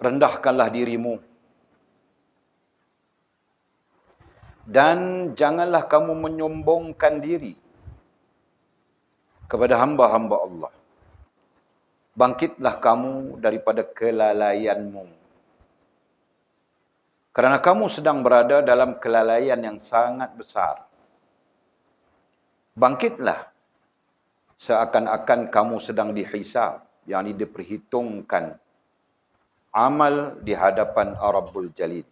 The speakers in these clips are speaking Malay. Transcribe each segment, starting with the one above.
rendahkanlah dirimu. Dan janganlah kamu menyombongkan diri kepada hamba-hamba Allah. Bangkitlah kamu daripada kelalaianmu. Kerana kamu sedang berada dalam kelalaian yang sangat besar. Bangkitlah seakan-akan kamu sedang dihisab, yakni diperhitungkan amal di hadapan Rabbul Jalil.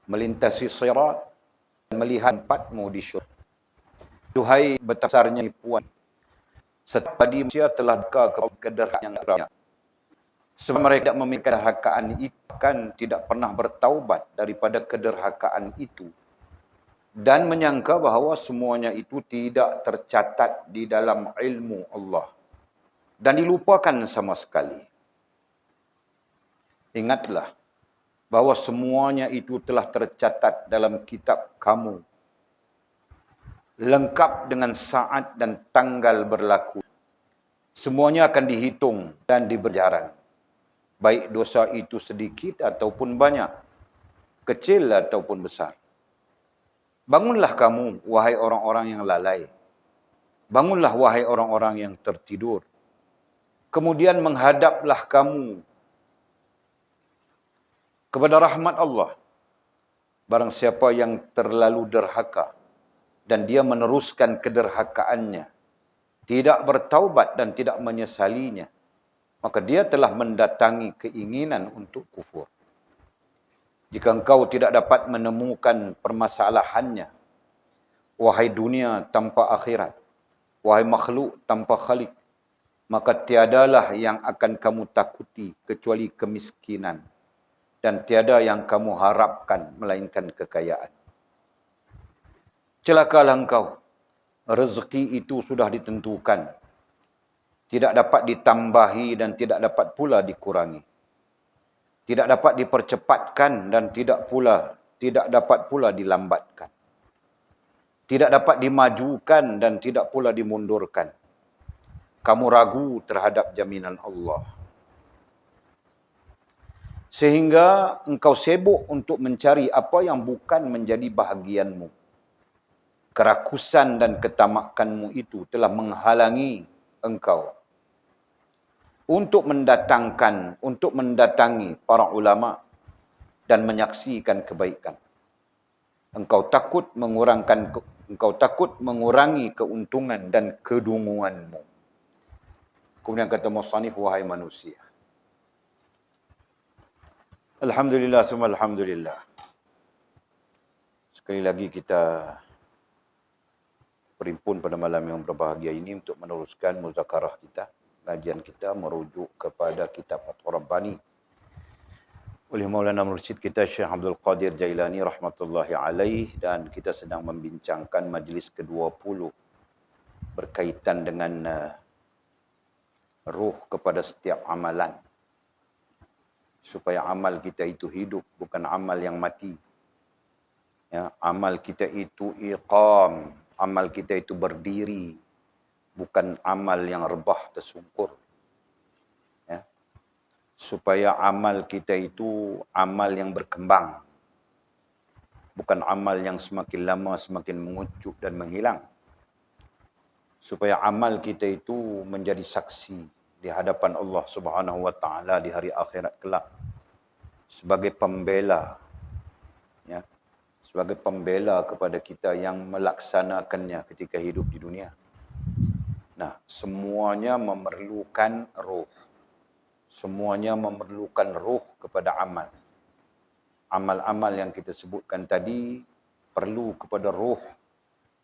Melintasi sirat dan melihat tempatmu di syurga. Duhai betapasarnya puan, setiap badi manusia telah duka kederhakaan yang banyak. Sebab mereka tidak memiliki kederhakaan itu, kan tidak pernah bertaubat daripada kederhakaan itu. Dan menyangka bahawa semuanya itu tidak tercatat di dalam ilmu Allah. Dan dilupakan sama sekali. Ingatlah bahawa semuanya itu telah tercatat dalam kitab kamu. Lengkap dengan saat dan tanggal berlaku. Semuanya akan dihitung dan diberjaran. Baik dosa itu sedikit ataupun banyak. Kecil ataupun besar. Bangunlah kamu, wahai orang-orang yang lalai. Bangunlah, wahai orang-orang yang tertidur. Kemudian menghadaplah kamu kepada rahmat Allah. Barang siapa yang terlalu derhaka dan dia meneruskan kederhakaannya, tidak bertaubat dan tidak menyesalinya, maka dia telah mendatangi keinginan untuk kufur. Jika engkau tidak dapat menemukan permasalahannya, wahai dunia tanpa akhirat, wahai makhluk tanpa khalik, maka tiadalah yang akan kamu takuti kecuali kemiskinan. Dan tiada yang kamu harapkan melainkan kekayaan. Celakalah engkau. Rezeki itu sudah ditentukan. Tidak dapat ditambahi dan tidak dapat pula dikurangi. Tidak dapat dipercepatkan dan tidak dapat pula dilambatkan. Tidak dapat dimajukan dan tidak pula dimundurkan. Kamu ragu terhadap jaminan Allah. Sehingga engkau sibuk untuk mencari apa yang bukan menjadi bahagianmu. Kerakusan dan ketamakanmu itu telah menghalangi engkau untuk mendatangi para ulama dan menyaksikan kebaikan. Engkau takut mengurangi keuntungan dan kedunguanmu. Kemudian kata musannif, wahai manusia. Alhamdulillah, summa alhamdulillah. Sekali lagi kita berhimpun pada malam yang berbahagia ini untuk meneruskan muzakarah kita. Kajian kita merujuk kepada kitab Fathur Rabbani oleh Maulana Mursyid kita Syekh Abdul Qadir Jailani rahmatullahi alaih, dan kita sedang membincangkan majlis ke-20 berkaitan dengan ruh kepada setiap amalan. Supaya amal kita itu hidup, bukan amal yang mati. Ya, amal kita itu iqam, amal kita itu berdiri, bukan amal yang rebah tersungkur. Ya. Supaya amal kita itu amal yang berkembang, bukan amal yang semakin lama semakin mengucuk dan menghilang. Supaya amal kita itu menjadi saksi di hadapan Allah Subhanahu wa taala di hari akhirat kelak sebagai pembela, ya, sebagai pembela kepada kita yang melaksanakannya ketika hidup di dunia. Nah, semuanya memerlukan ruh. Semuanya memerlukan ruh kepada amal. Amal-amal yang kita sebutkan tadi perlu kepada ruh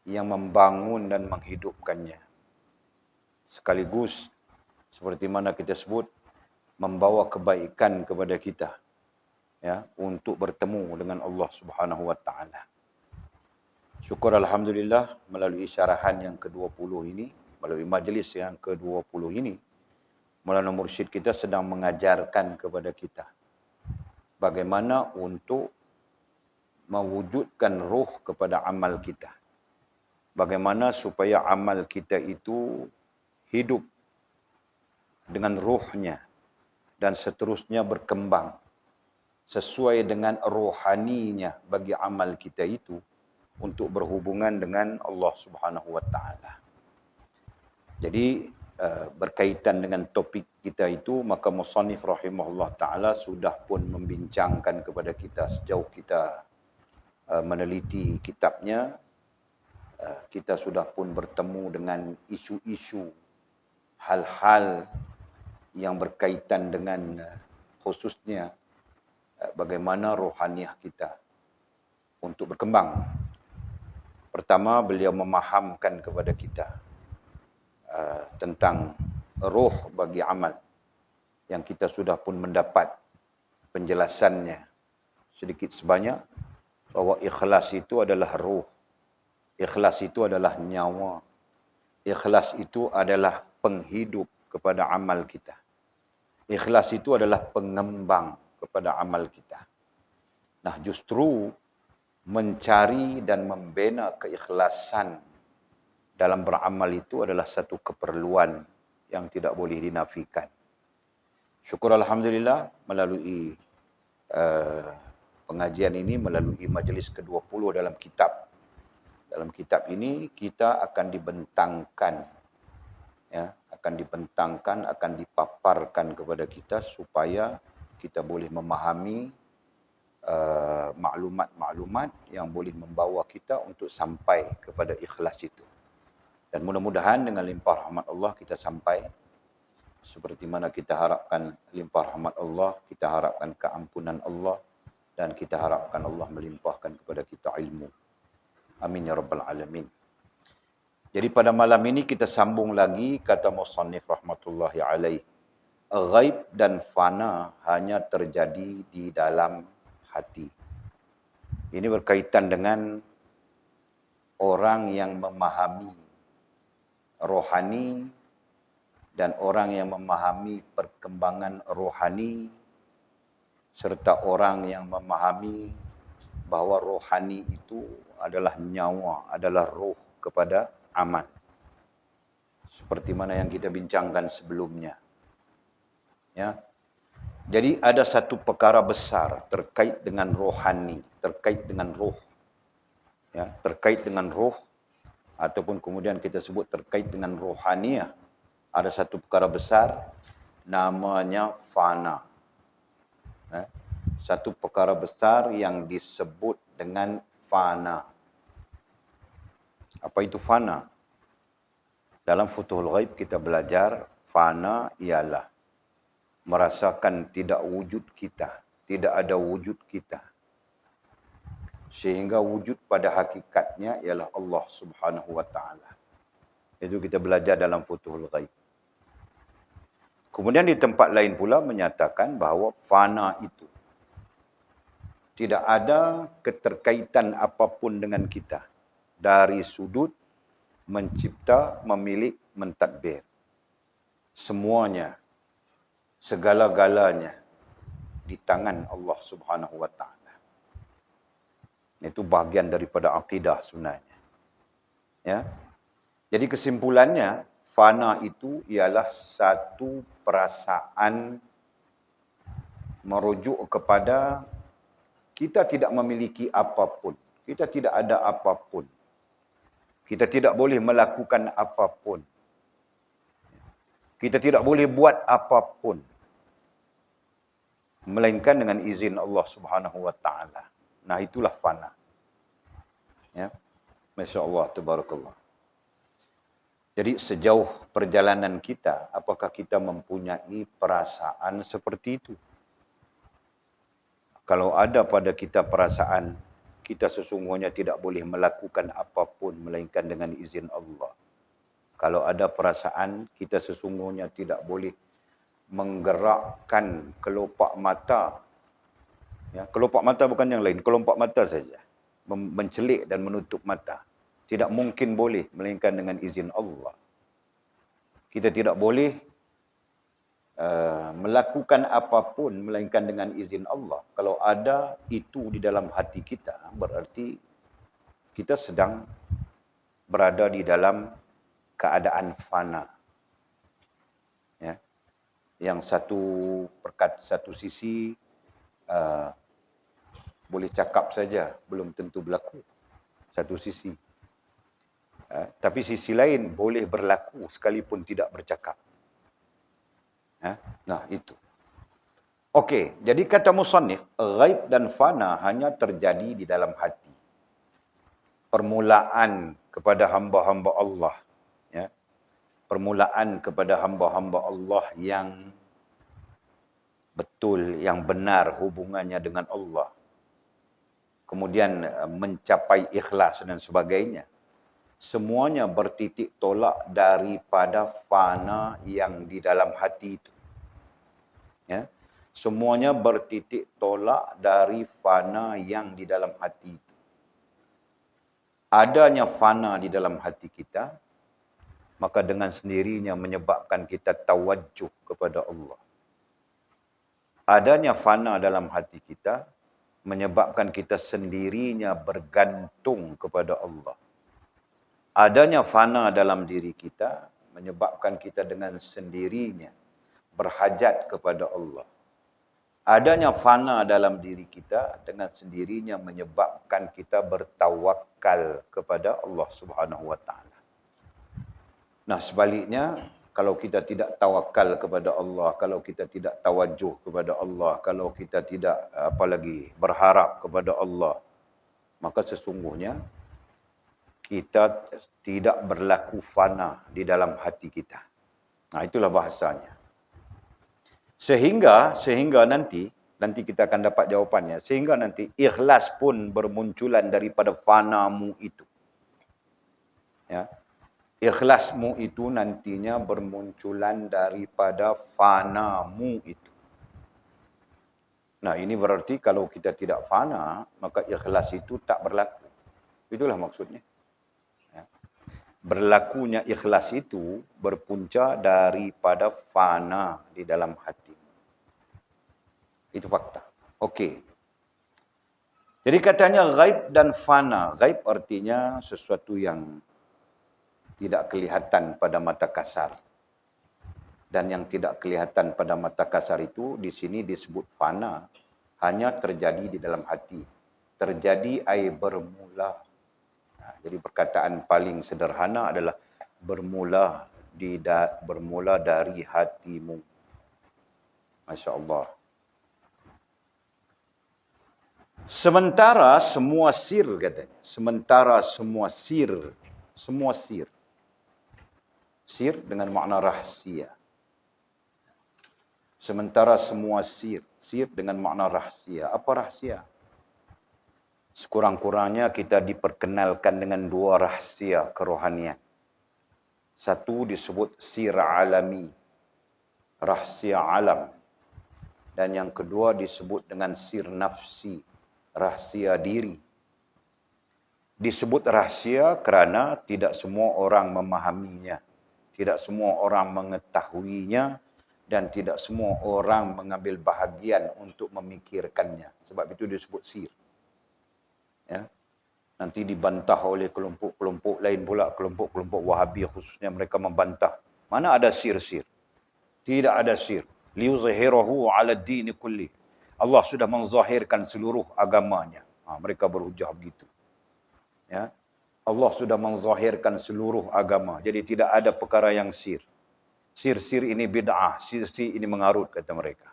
yang membangun dan menghidupkannya. Sekaligus seperti mana kita sebut, membawa kebaikan kepada kita, ya, untuk bertemu dengan Allah Subhanahu wa taala. Syukur alhamdulillah melalui syarahan yang ke-20 ini, melalui majlis yang ke-20 ini, Maulana Mursyid kita sedang mengajarkan kepada kita bagaimana untuk mewujudkan ruh kepada amal kita. Bagaimana supaya amal kita itu hidup dengan ruhnya. dan seterusnya berkembang sesuai dengan rohaninya bagi amal kita itu untuk berhubungan dengan Allah Subhanahu wa taala. Jadi berkaitan dengan topik kita itu, maka musannif rahimahullah taala sudah pun membincangkan kepada kita sejauh kita meneliti kitabnya. Kita sudah pun bertemu dengan isu-isu hal-hal yang berkaitan dengan khususnya bagaimana rohaniah kita untuk berkembang. Pertama, beliau memahamkan kepada kita tentang roh bagi amal yang kita sudah pun mendapat penjelasannya sedikit sebanyak, bahwa ikhlas itu adalah roh, ikhlas itu adalah nyawa, ikhlas itu adalah penghidup kepada amal kita, ikhlas itu adalah pengembang kepada amal kita. Nah, justru mencari dan membina keikhlasan dalam beramal itu adalah satu keperluan yang tidak boleh dinafikan. Syukur alhamdulillah melalui pengajian ini, melalui majlis ke-20 dalam kitab. Dalam kitab ini kita akan dibentangkan, ya, akan dipaparkan kepada kita supaya kita boleh memahami maklumat-maklumat yang boleh membawa kita untuk sampai kepada ikhlas itu. Dan mudah-mudahan dengan limpah rahmat Allah kita sampai seperti mana kita harapkan limpah rahmat Allah, kita harapkan keampunan Allah, dan kita harapkan Allah melimpahkan kepada kita ilmu. Amin ya rabbal alamin. Jadi pada malam ini kita sambung lagi kata musannif rahmatullahi alaih. Ghaib dan fana hanya terjadi di dalam hati. Ini berkaitan dengan orang yang memahami rohani dan orang yang memahami perkembangan rohani, serta orang yang memahami bahawa rohani itu adalah nyawa, adalah roh kepada amal. Seperti mana yang kita bincangkan sebelumnya. Ya. Jadi ada satu perkara besar terkait dengan rohani, terkait dengan roh. Ya, terkait dengan roh ataupun kemudian kita sebut terkait dengan rohaniah. Ada satu perkara besar namanya fana. Satu perkara besar yang disebut dengan fana. Apa itu fana? Dalam Futhul Ghaib kita belajar fana ialah merasakan tidak wujud kita, tidak ada wujud kita. Sehingga wujud pada hakikatnya ialah Allah Subhanahu wa taala. Itu kita belajar dalam Futhul Ghaib. Kemudian di tempat lain pula menyatakan bahawa fana itu tidak ada keterkaitan apapun dengan kita dari sudut mencipta, memilik, mentadbir. Semuanya, segala-galanya di tangan Allah Subhanahu wa taala. Itu bahagian daripada akidah sebenarnya. Ya. Jadi kesimpulannya, fana itu ialah satu perasaan merujuk kepada kita tidak memiliki apapun. Kita tidak ada apapun. Kita tidak boleh melakukan apapun. Kita tidak boleh buat apapun. Melainkan dengan izin Allah Subhanahu wa taala. Nah, itulah fana. Ya. Masya-Allah, tabarakallah. Jadi sejauh perjalanan kita, apakah kita mempunyai perasaan seperti itu? Kalau ada pada kita perasaan, kita sesungguhnya tidak boleh melakukan apapun melainkan dengan izin Allah. Kalau ada perasaan, kita sesungguhnya tidak boleh menggerakkan kelopak mata. Ya, kelopak mata bukan yang lain, kelopak mata saja. Mencelik dan menutup mata. Tidak mungkin boleh melainkan dengan izin Allah. Kita tidak boleh melakukan apapun melainkan dengan izin Allah. Kalau ada itu di dalam hati kita, berarti kita sedang berada di dalam keadaan fana. Ya. Yang satu sisi boleh cakap saja, belum tentu berlaku. Satu sisi. Tapi sisi lain boleh berlaku sekalipun tidak bercakap. Nah, itu. Okey, jadi kata musannif, ghaib dan fana hanya terjadi di dalam hati. Permulaan kepada hamba-hamba Allah. Ya. Permulaan kepada hamba-hamba Allah yang betul, yang benar hubungannya dengan Allah. Kemudian mencapai ikhlas dan sebagainya. Semuanya bertitik tolak daripada fana yang di dalam hati itu. Ya. Semuanya bertitik tolak dari fana yang di dalam hati itu. Adanya fana di dalam hati kita, maka dengan sendirinya menyebabkan kita tawajjuh kepada Allah. Adanya fana dalam hati kita, menyebabkan kita sendirinya bergantung kepada Allah. Adanya fana dalam diri kita, menyebabkan kita dengan sendirinya berhajat kepada Allah. Adanya fana dalam diri kita dengan sendirinya menyebabkan kita bertawakal kepada Allah Subhanahu Wa Taala. Nah, sebaliknya, kalau kita tidak tawakal kepada Allah, kalau kita tidak tawajuh kepada Allah, kalau kita tidak apalagi berharap kepada Allah, maka sesungguhnya kita tidak berlaku fana di dalam hati kita. Nah, itulah bahasanya. Sehingga nanti kita akan dapat jawapannya. Sehingga nanti ikhlas pun bermunculan daripada fanamu itu. Ya. Ikhlasmu itu nantinya bermunculan daripada fanamu itu. Nah, ini berarti kalau kita tidak fana, maka ikhlas itu tak berlaku. Itulah maksudnya. Ya. Berlakunya ikhlas itu berpunca daripada fana di dalam hati. Itu fakta. Okey. Jadi katanya ghaib dan fana. Ghaib artinya sesuatu yang tidak kelihatan pada mata kasar. Dan yang tidak kelihatan pada mata kasar itu di sini disebut fana. Hanya terjadi di dalam hati. Terjadi bermula. Nah, jadi perkataan paling sederhana adalah bermula dari hatimu. Masya Allah. Sementara semua sir katanya. Sementara semua sir. Semua sir. Sir dengan makna rahsia. Sementara semua sir. Sir dengan makna rahsia. Apa rahsia? Sekurang-kurangnya kita diperkenalkan dengan dua rahsia kerohanian. Satu disebut sir alami. Rahsia alam. Dan yang kedua disebut dengan sir nafsi. Rahsia diri. Disebut rahsia kerana tidak semua orang memahaminya. Tidak semua orang mengetahuinya. Dan tidak semua orang mengambil bahagian untuk memikirkannya. Sebab itu disebut sir. Ya. Nanti dibantah oleh kelompok-kelompok lain pula. Kelompok-kelompok Wahabi khususnya mereka membantah. Mana ada sir-sir? Tidak ada sir. Liyuzhirahu ala dini kulli. Allah sudah menzahirkan seluruh agamanya. Mereka berhujah begitu. Ya. Allah sudah menzahirkan seluruh agama. Jadi tidak ada perkara yang sir. Sir-sir ini bid'ah. Sir-sir ini mengarut, kata mereka.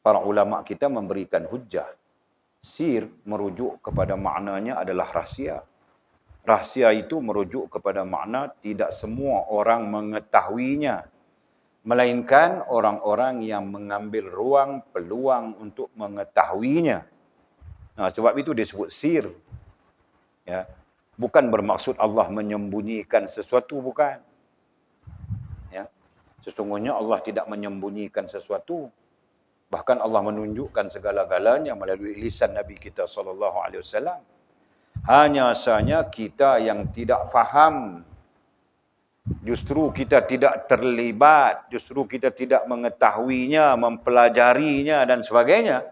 Para ulama kita memberikan hujah. Sir merujuk kepada maknanya adalah rahsia. Rahsia itu merujuk kepada makna tidak semua orang mengetahuinya. Melainkan orang-orang yang mengambil ruang, peluang untuk mengetahuinya. Nah, sebab itu disebut sir. Ya. Bukan bermaksud Allah menyembunyikan sesuatu, bukan. Ya. Sesungguhnya Allah tidak menyembunyikan sesuatu. Bahkan Allah menunjukkan segala-galanya melalui lisan Nabi kita SAW. Hanya saja kita yang tidak faham. Justru kita tidak terlibat, justru kita tidak mengetahuinya, mempelajarinya dan sebagainya,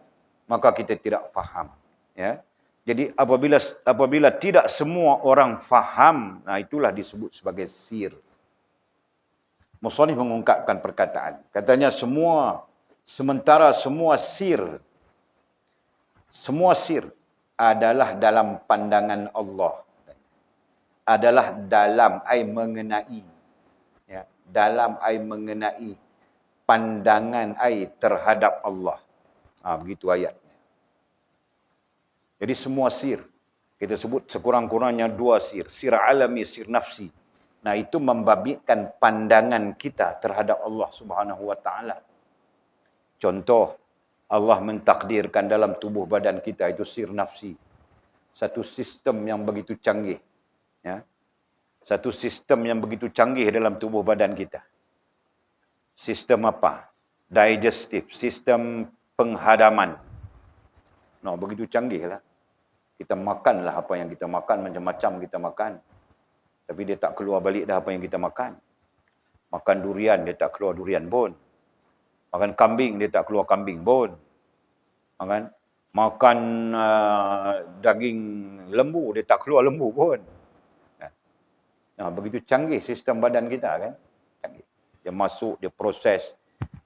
maka kita tidak faham. Ya. Jadi apabila tidak semua orang faham, nah itulah disebut sebagai sir. Musannif mengungkapkan perkataan. Katanya sementara semua sir adalah dalam pandangan Allah. Adalah dalam ai mengenai. Ya, dalam ai mengenai pandangan ai terhadap Allah. Begitu ayatnya. Jadi semua sir. Kita sebut sekurang-kurangnya 2 sir. Sir alami, sir nafsi. Nah, itu membabitkan pandangan kita terhadap Allah Subhanahu wa taala. Contoh, Allah mentakdirkan dalam tubuh badan kita itu sir nafsi. Satu sistem yang begitu canggih, ya. Satu sistem yang begitu canggih dalam tubuh badan kita. Sistem apa? Digestif, sistem penghadaman. Nah, begitu canggihlah. Kita makanlah apa yang kita makan, macam-macam kita makan. Tapi dia tak keluar balik dah apa yang kita makan. Makan durian, dia tak keluar durian pun. Makan kambing, dia tak keluar kambing pun. Makan daging lembu, dia tak keluar lembu pun. Nah, begitu canggih sistem badan kita kan. Canggih. Dia masuk, dia proses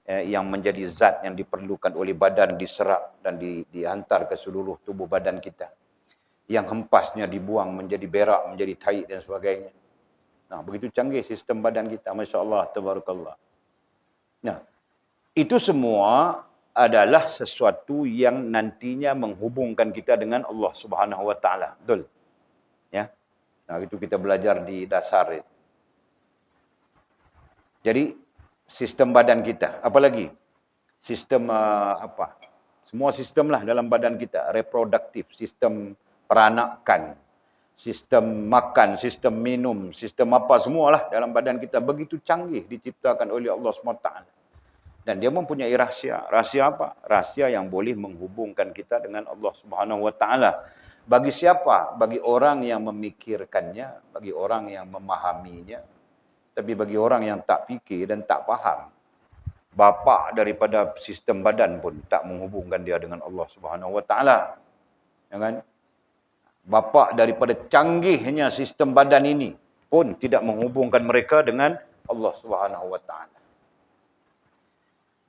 yang menjadi zat yang diperlukan oleh badan, diserap dan dihantar ke seluruh tubuh badan kita. Yang hempasnya dibuang menjadi berak, menjadi taik dan sebagainya. Nah, begitu canggih sistem badan kita. Masya Allah, tabarakallah. Nah, itu semua adalah sesuatu yang nantinya menghubungkan kita dengan Allah Subhanahu wa taala. Betul? Ya. Nah, itu kita belajar di dasar. Jadi, sistem badan kita. Apa lagi? Sistem apa? Semua sistem lah dalam badan kita. Reproduktif, sistem peranakan, sistem makan, sistem minum, sistem apa semualah dalam badan kita begitu canggih diciptakan oleh Allah SWT. Dan dia mempunyai rahsia. Rahsia apa? Rahsia yang boleh menghubungkan kita dengan Allah SWT. Bagi siapa? Bagi orang yang memikirkannya, bagi orang yang memahaminya. Tapi bagi orang yang tak fikir dan tak faham, bapa daripada sistem badan pun tak menghubungkan dia dengan Allah SWT. Ya kan? Bapa daripada canggihnya sistem badan ini pun tidak menghubungkan mereka dengan Allah Subhanahu wa taala.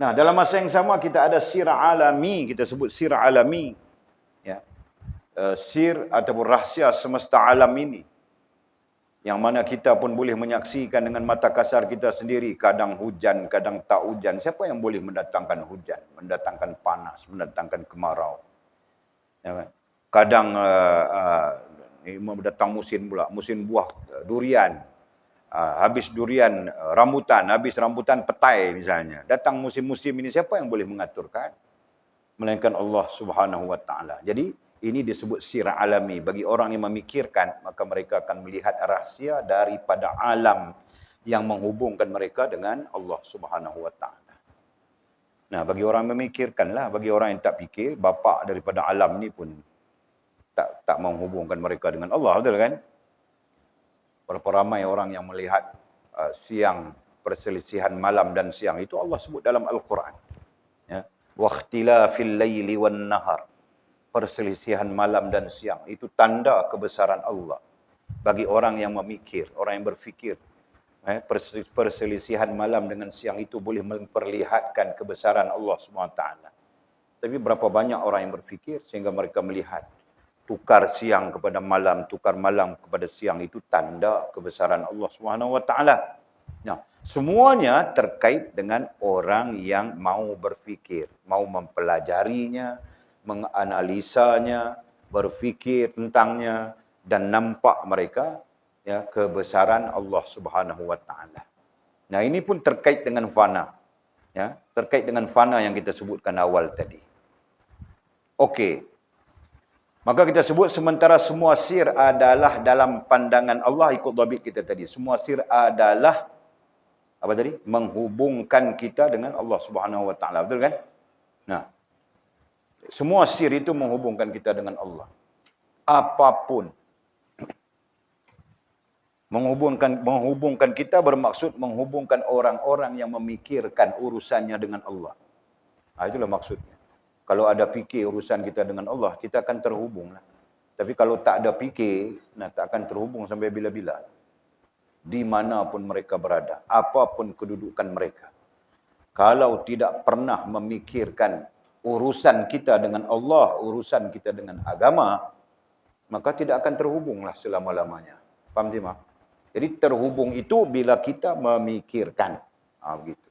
Nah, dalam masa yang sama kita ada sir alami, kita sebut sir alami. Ya. Sir ataupun rahsia semesta alam ini. Yang mana kita pun boleh menyaksikan dengan mata kasar kita sendiri, kadang hujan, kadang tak hujan. Siapa yang boleh mendatangkan hujan, mendatangkan panas, mendatangkan kemarau? Ya kan? Kadang datang musim pula, musim buah durian. Habis durian rambutan, habis rambutan petai misalnya. Datang musim-musim ini siapa yang boleh mengaturkan? Melainkan Allah Subhanahu wa taala. Jadi ini disebut sir alami. Bagi orang yang memikirkan, maka mereka akan melihat rahsia daripada alam yang menghubungkan mereka dengan Allah Subhanahu wa taala. Nah, bagi orang memikirkanlah, bagi orang yang tak fikir, bapa daripada alam ni pun tak menghubungkan mereka dengan Allah, betul kan? Berapa ramai orang yang melihat siang, perselisihan malam dan siang itu Allah sebut dalam Al-Quran. Ya. Wakhtilafil laili wan nahar. Perselisihan malam dan siang itu tanda kebesaran Allah. Bagi orang yang memikir, orang yang berfikir. Perselisihan malam dengan siang itu boleh memperlihatkan kebesaran Allah SWT. Tapi berapa banyak orang yang berfikir sehingga mereka melihat tukar siang kepada malam, tukar malam kepada siang itu tanda kebesaran Allah SWT. Nah, semuanya terkait dengan orang yang mau berfikir, mau mempelajarinya, menganalisanya, berfikir tentangnya dan nampak mereka ya kebesaran Allah Subhanahu wa taala. Nah, ini pun terkait dengan fana. Ya, terkait dengan fana yang kita sebutkan awal tadi. Okey. Maka kita sebut sementara semua sir adalah dalam pandangan Allah, ikut dhabit kita tadi. Semua sir adalah apa tadi? Menghubungkan kita dengan Allah Subhanahu wa taala. Betul kan? Nah, semua sir itu menghubungkan kita dengan Allah. Apapun. Menghubungkan kita bermaksud menghubungkan orang-orang yang memikirkan urusannya dengan Allah. Itulah maksudnya. Kalau ada fikir urusan kita dengan Allah, kita akan terhubung. Tapi kalau tak ada fikir, tak akan terhubung sampai bila-bila. di mana pun mereka berada, apapun kedudukan mereka. Kalau tidak pernah memikirkan urusan kita dengan Allah, urusan kita dengan agama, maka tidak akan terhubunglah selama-lamanya. Faham tak, Mak? Jadi terhubung itu bila kita memikirkan. Begitu.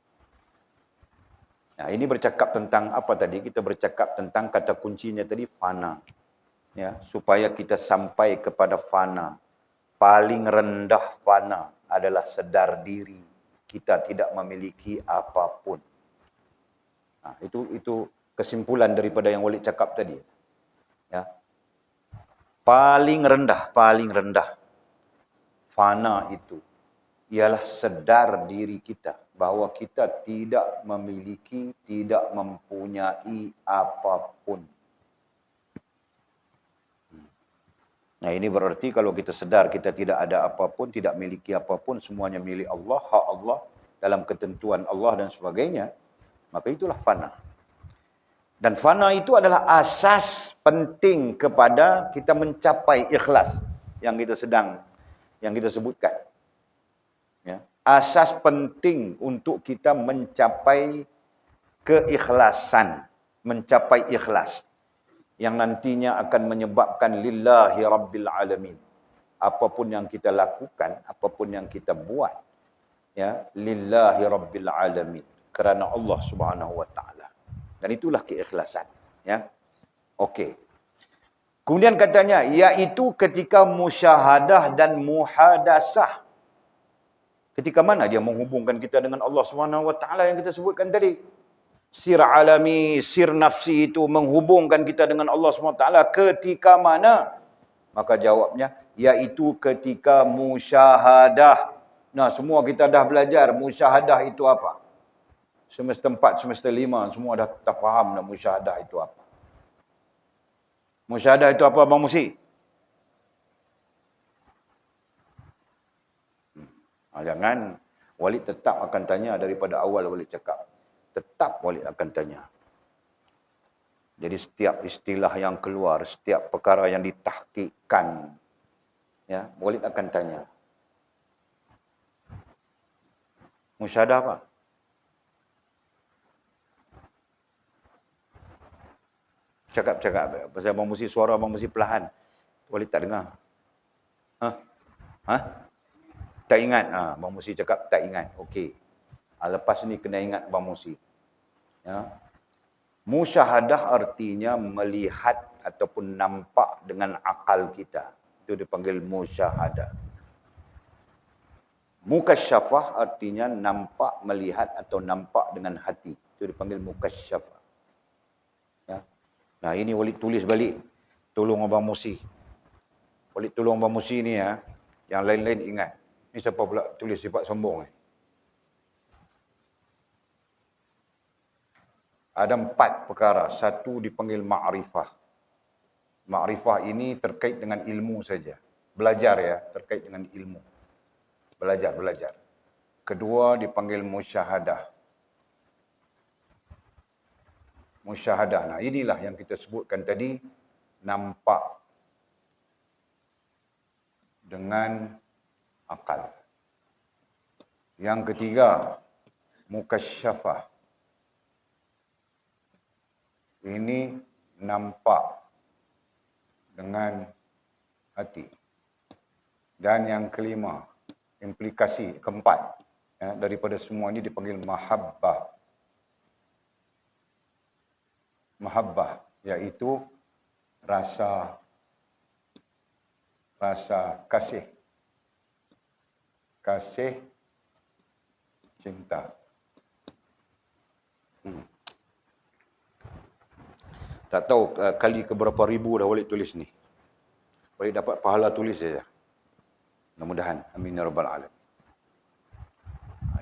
Nah, ini bercakap tentang apa tadi? Kita bercakap tentang kata kuncinya tadi, fana. Ya, supaya kita sampai kepada fana. Paling rendah fana adalah sedar diri. Kita tidak memiliki apapun. Nah, itu kesimpulan daripada yang Walid cakap tadi. Ya. Paling rendah fana itu ialah sedar diri kita bahawa kita tidak memiliki, tidak mempunyai apapun. Nah, ini berarti kalau kita sedar kita tidak ada apapun, tidak memiliki apapun, semuanya milik Allah, hak Allah, dalam ketentuan Allah dan sebagainya, maka itulah fana. Dan fana itu adalah asas penting kepada kita mencapai ikhlas yang kita sebutkan. Ya. Asas penting untuk kita mencapai keikhlasan, mencapai ikhlas yang nantinya akan menyebabkan lillahi rabbil alamin. Apapun yang kita lakukan, apapun yang kita buat, ya, lillahi rabbil alamin, kerana Allah Subhanahu wa taala. Dan itulah keikhlasan, ya. Okey. Kemudian katanya iaitu ketika musyahadah dan muhadasah. Ketika mana dia menghubungkan kita dengan Allah Subhanahu wa taala yang kita sebutkan tadi? Sir alami, sir nafsi itu menghubungkan kita dengan Allah Subhanahu wa taala ketika mana? Maka jawabnya iaitu ketika musyahadah. Nah, semua kita dah belajar musyahadah itu apa? Semester 4, semester 5 semua dah tak faham dah musyahadah itu apa. Musyahadah itu apa, Bang Musi? Jangan. Walid tetap akan tanya daripada awal Walid cakap. Tetap Walid akan tanya. Jadi setiap istilah yang keluar, setiap perkara yang ditahkikkan, ya, Walid akan tanya. Musyahadah apa? Cakap. Pasal Abang Musi, suara Abang Musi perlahan. Walid tak dengar. Tak ingat. Abang Musi cakap tak ingat. Okey. Lepas ni kena ingat Abang Musi. Ya. Musyahadah artinya melihat ataupun nampak dengan akal kita. Itu dipanggil musyahadah. Mukasyafah artinya nampak, melihat atau nampak dengan hati. Itu dipanggil mukasyafah. Ya. Nah, ini Walid tulis balik. Tolong Abang Musi. Walid tolong Abang Musi ni, ya. Yang lain-lain ingat. Ni siapa pula tulis sifat sombong ni? Ada 4 perkara. Satu dipanggil ma'rifah. Ma'rifah ini terkait dengan ilmu saja. Belajar, ya, terkait dengan ilmu. Belajar. Kedua dipanggil musyahadah. Musyahadah. Nah, inilah yang kita sebutkan tadi, nampak dengan akal. Yang ketiga, mukasyafah. Ini nampak dengan hati. Dan yang kelima, implikasi keempat, ya, daripada semua ini dipanggil mahabbah. Mahabbah, iaitu rasa kasih. Kasih, cinta. Tak tahu kali ke berapa ribu dah Walid tulis ni. Walid dapat pahala tulis saja. Mudah-mudahan. Amin ya rabbal alamin.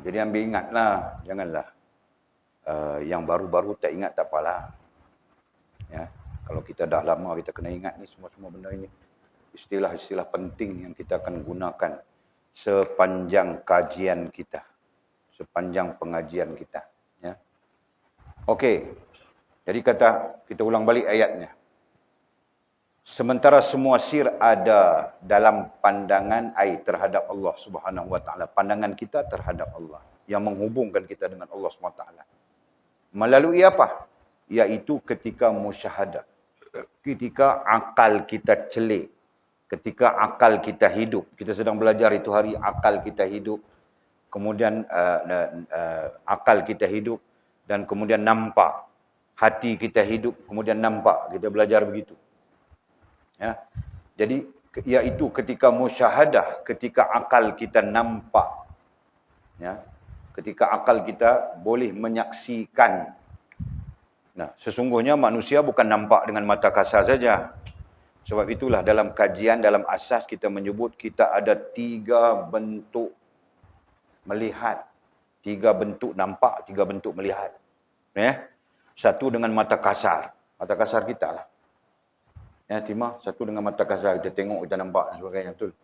Jadi ambil ingatlah. Janganlah. Yang baru-baru tak ingat tak apalah. Ya. Kalau kita dah lama kita kena ingat ni semua-semua benda ini. Istilah-istilah penting yang kita akan gunakan sepanjang kajian kita. Sepanjang pengajian kita. Ya. Okey. Jadi kita ulang balik ayatnya. Sementara semua sir ada dalam pandangan terhadap Allah Subhanahu Wa Taala. Pandangan kita terhadap Allah yang menghubungkan kita dengan Allah Subhanahu Wa Taala. Melalui apa? Iaitu ketika musyahadah. Ketika akal kita celik. Ketika akal kita hidup. Kita sedang belajar itu hari, akal kita hidup. Kemudian akal kita hidup. Dan kemudian nampak. Hati kita hidup, kemudian nampak. Kita belajar begitu. Ya. Jadi iaitu ketika musyahadah, ketika akal kita nampak, ya, ketika akal kita boleh menyaksikan. Nah, sesungguhnya manusia bukan nampak dengan mata kasar saja. Sebab itulah dalam kajian, dalam asas kita menyebut kita ada 3 bentuk melihat, 3 bentuk nampak, 3 bentuk melihat. Ya, satu dengan mata kasar kita lah. Ya, Timah, satu dengan mata kasar kita tengok, kita nampak dan sebagainya, betul.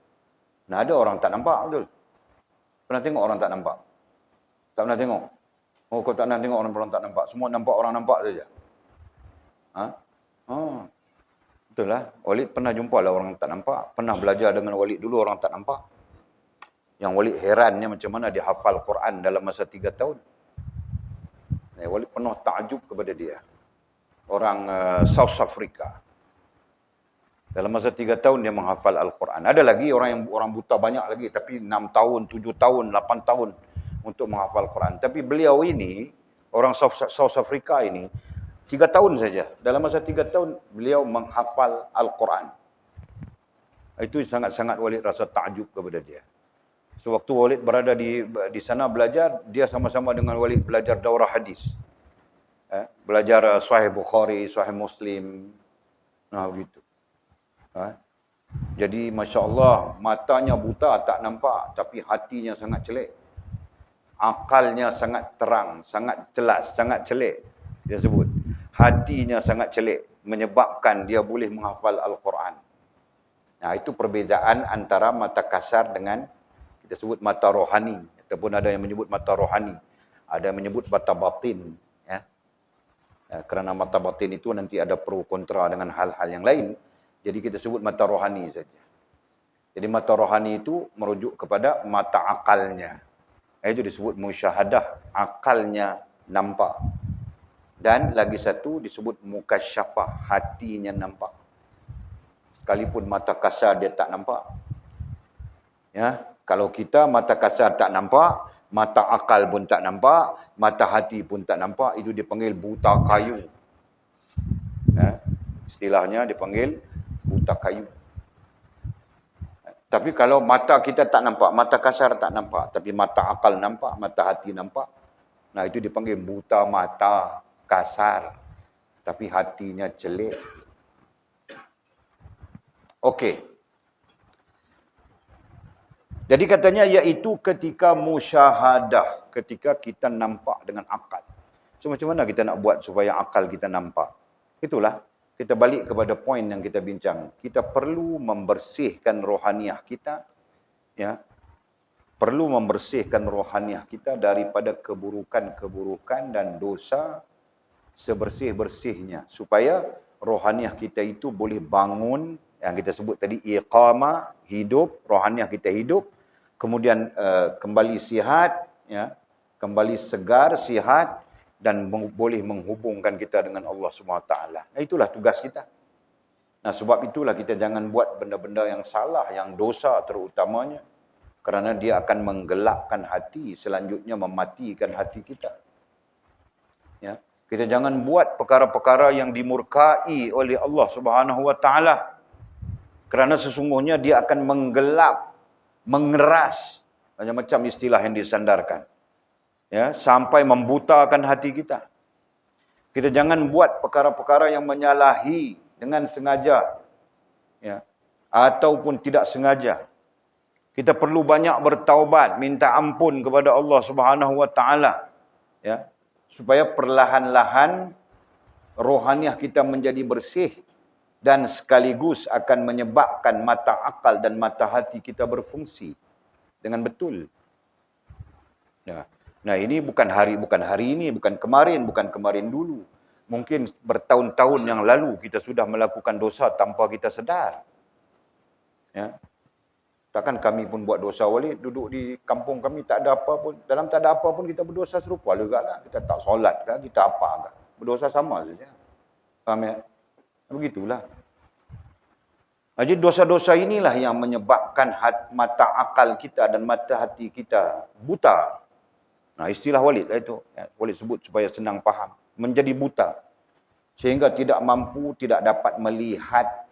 Nah, ada orang tak nampak, betul. Pernah tengok orang tak nampak? Tak pernah tengok? Oh, kau tak pernah tengok orang tak nampak. Semua nampak orang nampak saja. Ha? Oh. Betul lah. Walid pernah jumpa lah orang tak nampak. Pernah belajar dengan Walid dulu orang tak nampak. Yang Walid herannya macam mana dia hafal Quran dalam masa 3 tahun. Walid penuh takjub kepada dia. Orang South Africa. Dalam masa 3 tahun dia menghafal Al-Quran. Ada lagi orang buta banyak lagi. Tapi 6 tahun, 7 tahun, 8 tahun untuk menghafal Quran. Tapi beliau ini, orang South Africa ini, 3 tahun saja. Dalam masa 3 tahun, beliau menghafal Al-Quran. Itu sangat-sangat Walid rasa takjub kepada dia. Sewaktu Walid berada di sana belajar, dia sama-sama dengan Walid belajar daurah hadis. Belajar Sahih Bukhari, Sahih Muslim. Nah, begitu. Jadi Masya Allah, matanya buta tak nampak, tapi hatinya sangat celik. Akalnya sangat terang, sangat jelas, sangat celik. Dia sebut, hatinya sangat celik, menyebabkan dia boleh menghafal Al-Quran. Nah, itu perbezaan antara mata kasar dengan, kita sebut mata rohani. Ataupun ada yang menyebut mata rohani. Ada yang menyebut mata batin. Ya. Kerana mata batin itu nanti ada pro kontra dengan hal-hal yang lain. Jadi kita sebut mata rohani saja. Jadi mata rohani itu merujuk kepada mata akalnya. Itu disebut musyahadah, akalnya nampak. Dan lagi satu disebut mukasyafah, hatinya nampak. Sekalipun mata kasar dia tak nampak. Ya, kalau kita mata kasar tak nampak, mata akal pun tak nampak, mata hati pun tak nampak, itu dipanggil buta kayu. Ya, istilahnya dipanggil buta kayu. Tapi kalau mata kita tak nampak, mata kasar tak nampak, tapi mata akal nampak, mata hati nampak, nah itu dipanggil buta mata kasar, tapi hatinya celik. Okey. Jadi katanya iaitu ketika musyahadah, ketika kita nampak dengan akal. So macam mana kita nak buat supaya akal kita nampak? Itulah. Kita balik kepada poin yang kita bincang. Kita perlu membersihkan rohaniah kita. Ya. Perlu membersihkan rohaniah kita daripada keburukan-keburukan dan dosa sebersih-bersihnya. Supaya rohaniah kita itu boleh bangun, yang kita sebut tadi iqamah, hidup, rohaniah kita hidup. Kemudian kembali sihat, ya, kembali segar, sihat, dan boleh menghubungkan kita dengan Allah SWT. Nah, itulah tugas kita. Nah, sebab itulah kita jangan buat benda-benda yang salah, yang dosa terutamanya. Kerana dia akan menggelapkan hati, selanjutnya mematikan hati kita. Ya. Kita jangan buat perkara-perkara yang dimurkai oleh Allah SWT. Kerana sesungguhnya dia akan menggelap, mengeras, macam-macam istilah yang disandarkan. Ya, sampai membutakan hati kita. Kita jangan buat perkara-perkara yang menyalahi dengan sengaja, ya, ataupun tidak sengaja. Kita perlu banyak bertaubat, minta ampun kepada Allah Subhanahu Wa Taala, ya, supaya perlahan-lahan rohaniah kita menjadi bersih dan sekaligus akan menyebabkan mata akal dan mata hati kita berfungsi dengan betul. Ya. Nah, ini bukan hari ini, bukan kemarin dulu. Mungkin bertahun-tahun yang lalu kita sudah melakukan dosa tanpa kita sedar. Ya. Takkan kami pun buat dosa, Walid, duduk di kampung kami tak ada apa pun. Dalam tak ada apa pun kita berdosa serupa juga lah. Kita tak solat kan, kita apa kan. Berdosa sama saja. Faham ya? Begitulah. Jadi dosa-dosa inilah yang menyebabkan mata akal kita dan mata hati kita buta. Nah, istilah Walid lah itu. Walid sebut supaya senang faham. Menjadi buta. Sehingga tidak mampu, tidak dapat melihat.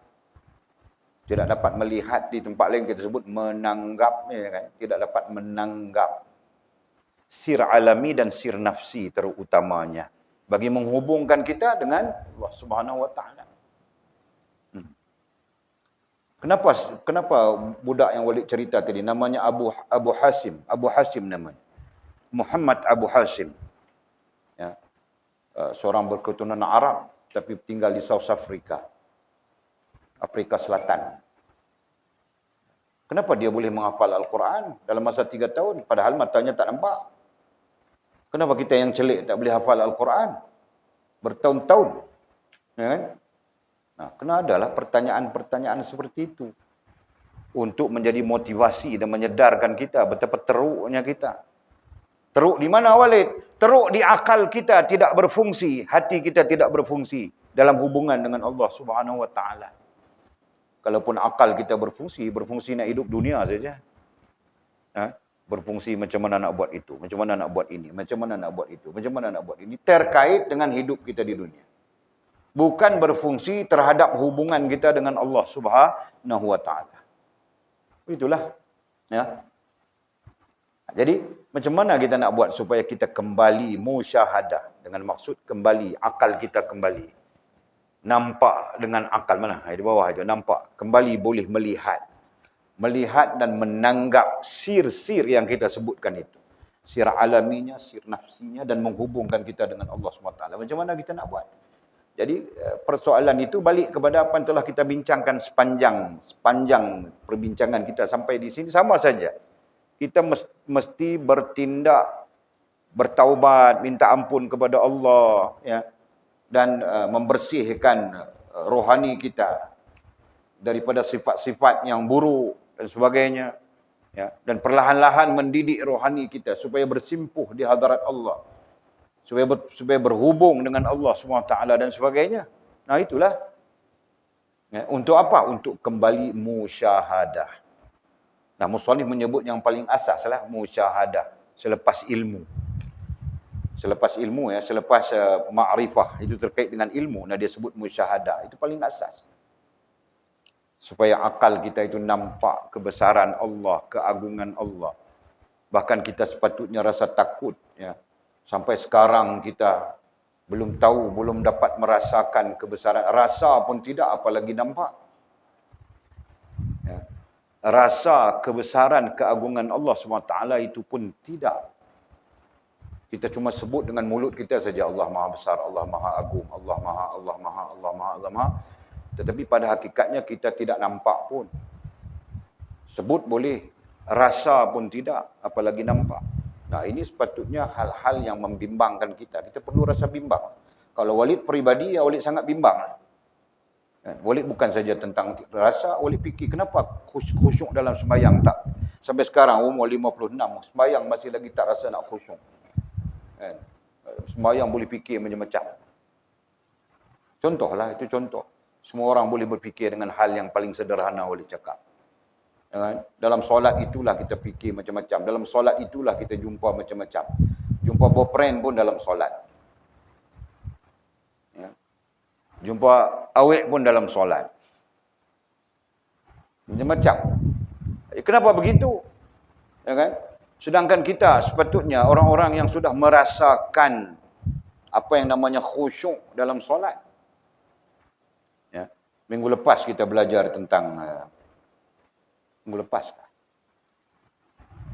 Tidak dapat melihat, di tempat lain kita sebut menanggap. Kan? Tidak dapat menanggap sir alami dan sir nafsi terutamanya. Bagi menghubungkan kita dengan Allah Subhanahu Wa Taala. Kenapa budak yang Walid cerita tadi namanya Abu Hasim? Abu Hasim namanya. Muhammad Abu Hasim. Ya. Seorang berketurunan Arab tapi tinggal di South Africa. Afrika Selatan. Kenapa dia boleh menghafal Al-Quran dalam masa 3 tahun padahal matanya tak nampak? Kenapa kita yang celik tak boleh hafal Al-Quran bertahun-tahun? Ya kan? Nah, kena adalah pertanyaan-pertanyaan seperti itu untuk menjadi motivasi dan menyedarkan kita betapa teruknya kita. Teruk di mana, Walid? Teruk di akal kita tidak berfungsi, hati kita tidak berfungsi dalam hubungan dengan Allah Subhanahu Wa Taala. Kalaupun akal kita berfungsi nak hidup dunia saja. Berfungsi macam mana nak buat itu, macam mana nak buat ini, macam mana nak buat itu, macam mana nak buat ini, terkait dengan hidup kita di dunia. Bukan berfungsi terhadap hubungan kita dengan Allah Subhanahu Wa Taala. Itulah. Ya. Jadi, macam mana kita nak buat supaya kita kembali musyahadah, dengan maksud kembali, akal kita kembali. Nampak dengan akal mana? Di bawah itu, nampak. Kembali boleh melihat. Melihat dan menanggap sir-sir yang kita sebutkan itu. Sir alaminya, sir nafsinya, dan menghubungkan kita dengan Allah SWT. Macam mana kita nak buat? Jadi persoalan itu balik kepada apa yang telah kita bincangkan sepanjang perbincangan kita sampai di sini. Sama saja. Kita mesti bertindak, bertaubat, minta ampun kepada Allah. Ya, dan membersihkan rohani kita daripada sifat-sifat yang buruk dan sebagainya. Ya, dan perlahan-lahan mendidik rohani kita supaya bersimpuh di hadarat Allah. Supaya berhubung dengan Allah SWT dan sebagainya. Nah, itulah. Ya, untuk apa? Untuk kembali musyahadah. Nah, musannif menyebut yang paling asas lah musyahadah. Selepas ilmu. Selepas ilmu, ya, selepas ma'rifah. Itu terkait dengan ilmu. Nah, dia sebut musyahadah. Itu paling asas. Supaya akal kita itu nampak kebesaran Allah, keagungan Allah. Bahkan kita sepatutnya rasa takut, ya. Sampai sekarang kita belum tahu, belum dapat merasakan kebesaran. Rasa pun tidak, apalagi nampak. Ya. Rasa kebesaran, keagungan Allah SWT itu pun tidak. Kita cuma sebut dengan mulut kita saja, Allah Maha Besar, Allah Maha Agung, Allah Maha, Allah Maha, Allah Maha, Allah Maha. Tetapi pada hakikatnya kita tidak nampak pun. Sebut boleh, rasa pun tidak, apalagi nampak. Nah, ini sepatutnya hal-hal yang membimbangkan kita. Kita perlu rasa bimbang. Kalau Walid peribadi, ya Walid sangat bimbang. Walid bukan saja tentang rasa, Walid fikir kenapa khusyuk dalam sembahyang tak. Sampai sekarang umur 56, sembahyang masih lagi tak rasa nak khusyuk. Sembahyang boleh fikir macam-macam. Contohlah, itu contoh. Semua orang boleh berfikir dengan hal yang paling sederhana Walid cakap. Dalam solat itulah kita fikir macam-macam. Dalam solat itulah kita jumpa macam-macam. Jumpa boyfriend pun dalam solat. Ya. Jumpa awek pun dalam solat. Macam-macam. Kenapa begitu? Ya kan? Sedangkan kita sepatutnya orang-orang yang sudah merasakan apa yang namanya khusyuk dalam solat. Ya. Minggu lepas kita belajar tentang minggu lepas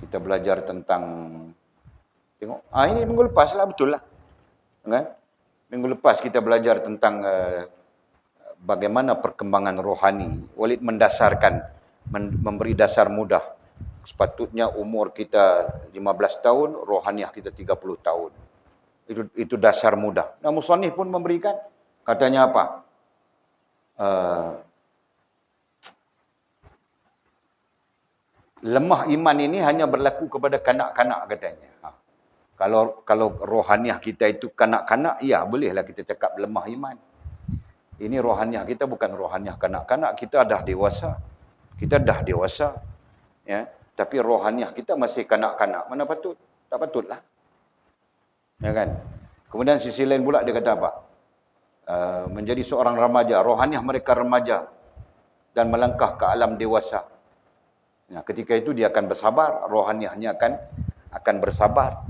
kita belajar tentang tengok ini minggu lepas lah, betul lah kan? Minggu lepas kita belajar tentang bagaimana perkembangan rohani. Walid mendasarkan, memberi dasar mudah. Sepatutnya umur kita 15 tahun, rohaniah kita 30 tahun. Itu dasar mudah. Nah, musannif pun memberikan, katanya apa? Lemah iman ini hanya berlaku kepada kanak-kanak katanya. Kalau rohaniah kita itu kanak-kanak, ya bolehlah kita cakap lemah iman. Ini rohaniah kita bukan rohaniah kanak-kanak, kita dah dewasa. Kita dah dewasa. Ya, tapi rohaniah kita masih kanak-kanak. Mana patut? Tak patutlah. Ya kan? Kemudian sisi lain pula dia kata apa? Menjadi seorang remaja, rohaniah mereka remaja dan melangkah ke alam dewasa. Nah, ketika itu dia akan bersabar, rohaniahnya akan bersabar,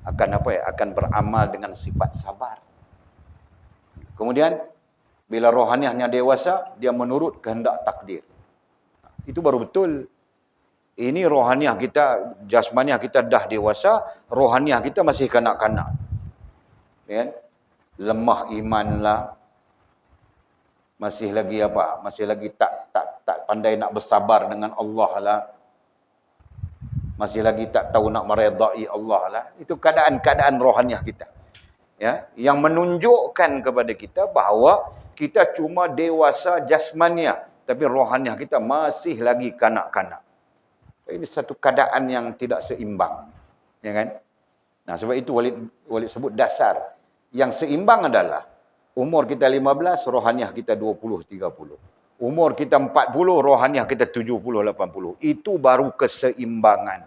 akan beramal dengan sifat sabar. Kemudian bila rohaniahnya dewasa, dia menurut kehendak takdir. Itu baru betul. Ini rohaniah kita, jasmaniah kita dah dewasa, rohaniah kita masih kanak-kanak. Ya? Lemah iman lah. Masih lagi apa? Masih lagi tak pandai nak bersabar dengan Allah lah. Masih lagi tak tahu nak meredai Allah lah. Itu keadaan rohaniah kita. Ya, yang menunjukkan kepada kita bahawa kita cuma dewasa jasmaniah, tapi rohaniah kita masih lagi kanak-kanak. Ini satu keadaan yang tidak seimbang, ya kan? Nah, sebab itu Walid sebut dasar. Yang seimbang adalah umur kita 15, rohaniah kita 20, 30. Umur kita 40, rohaniah kita 70, 80. Itu baru keseimbangan.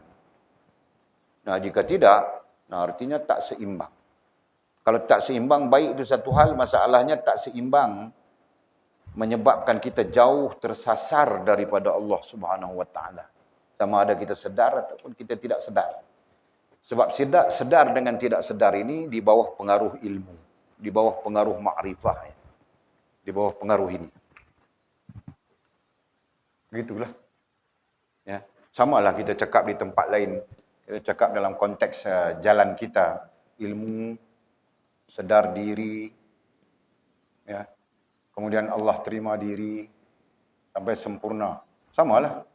Nah, jika tidak, artinya tak seimbang. Kalau tak seimbang, baik itu satu hal, masalahnya tak seimbang menyebabkan kita jauh tersasar daripada Allah Subhanahu Wa Taala. Sama ada kita sedar ataupun kita tidak sedar. Sebab sedar dengan tidak sedar ini di bawah pengaruh ilmu, di bawah pengaruh makrifah, ya. Di bawah pengaruh ini. Begitulah. Ya, samalah kita cakap di tempat lain. Kita cakap dalam konteks jalan kita, ilmu, sedar diri, ya. Kemudian Allah terima diri sampai sempurna. Samalah.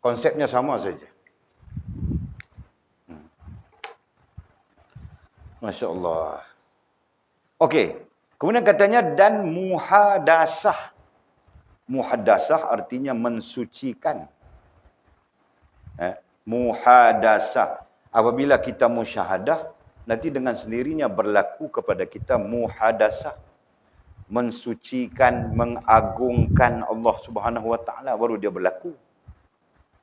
Konsepnya sama saja. Masya Allah. Okey. Kemudian katanya dan muhadasah. Muhadasah artinya mensucikan. Muhadasah. Apabila kita musyahadah, nanti dengan sendirinya berlaku kepada kita muhadasah. Mensucikan, mengagungkan Allah Subhanahu Wa Taala, baru dia berlaku.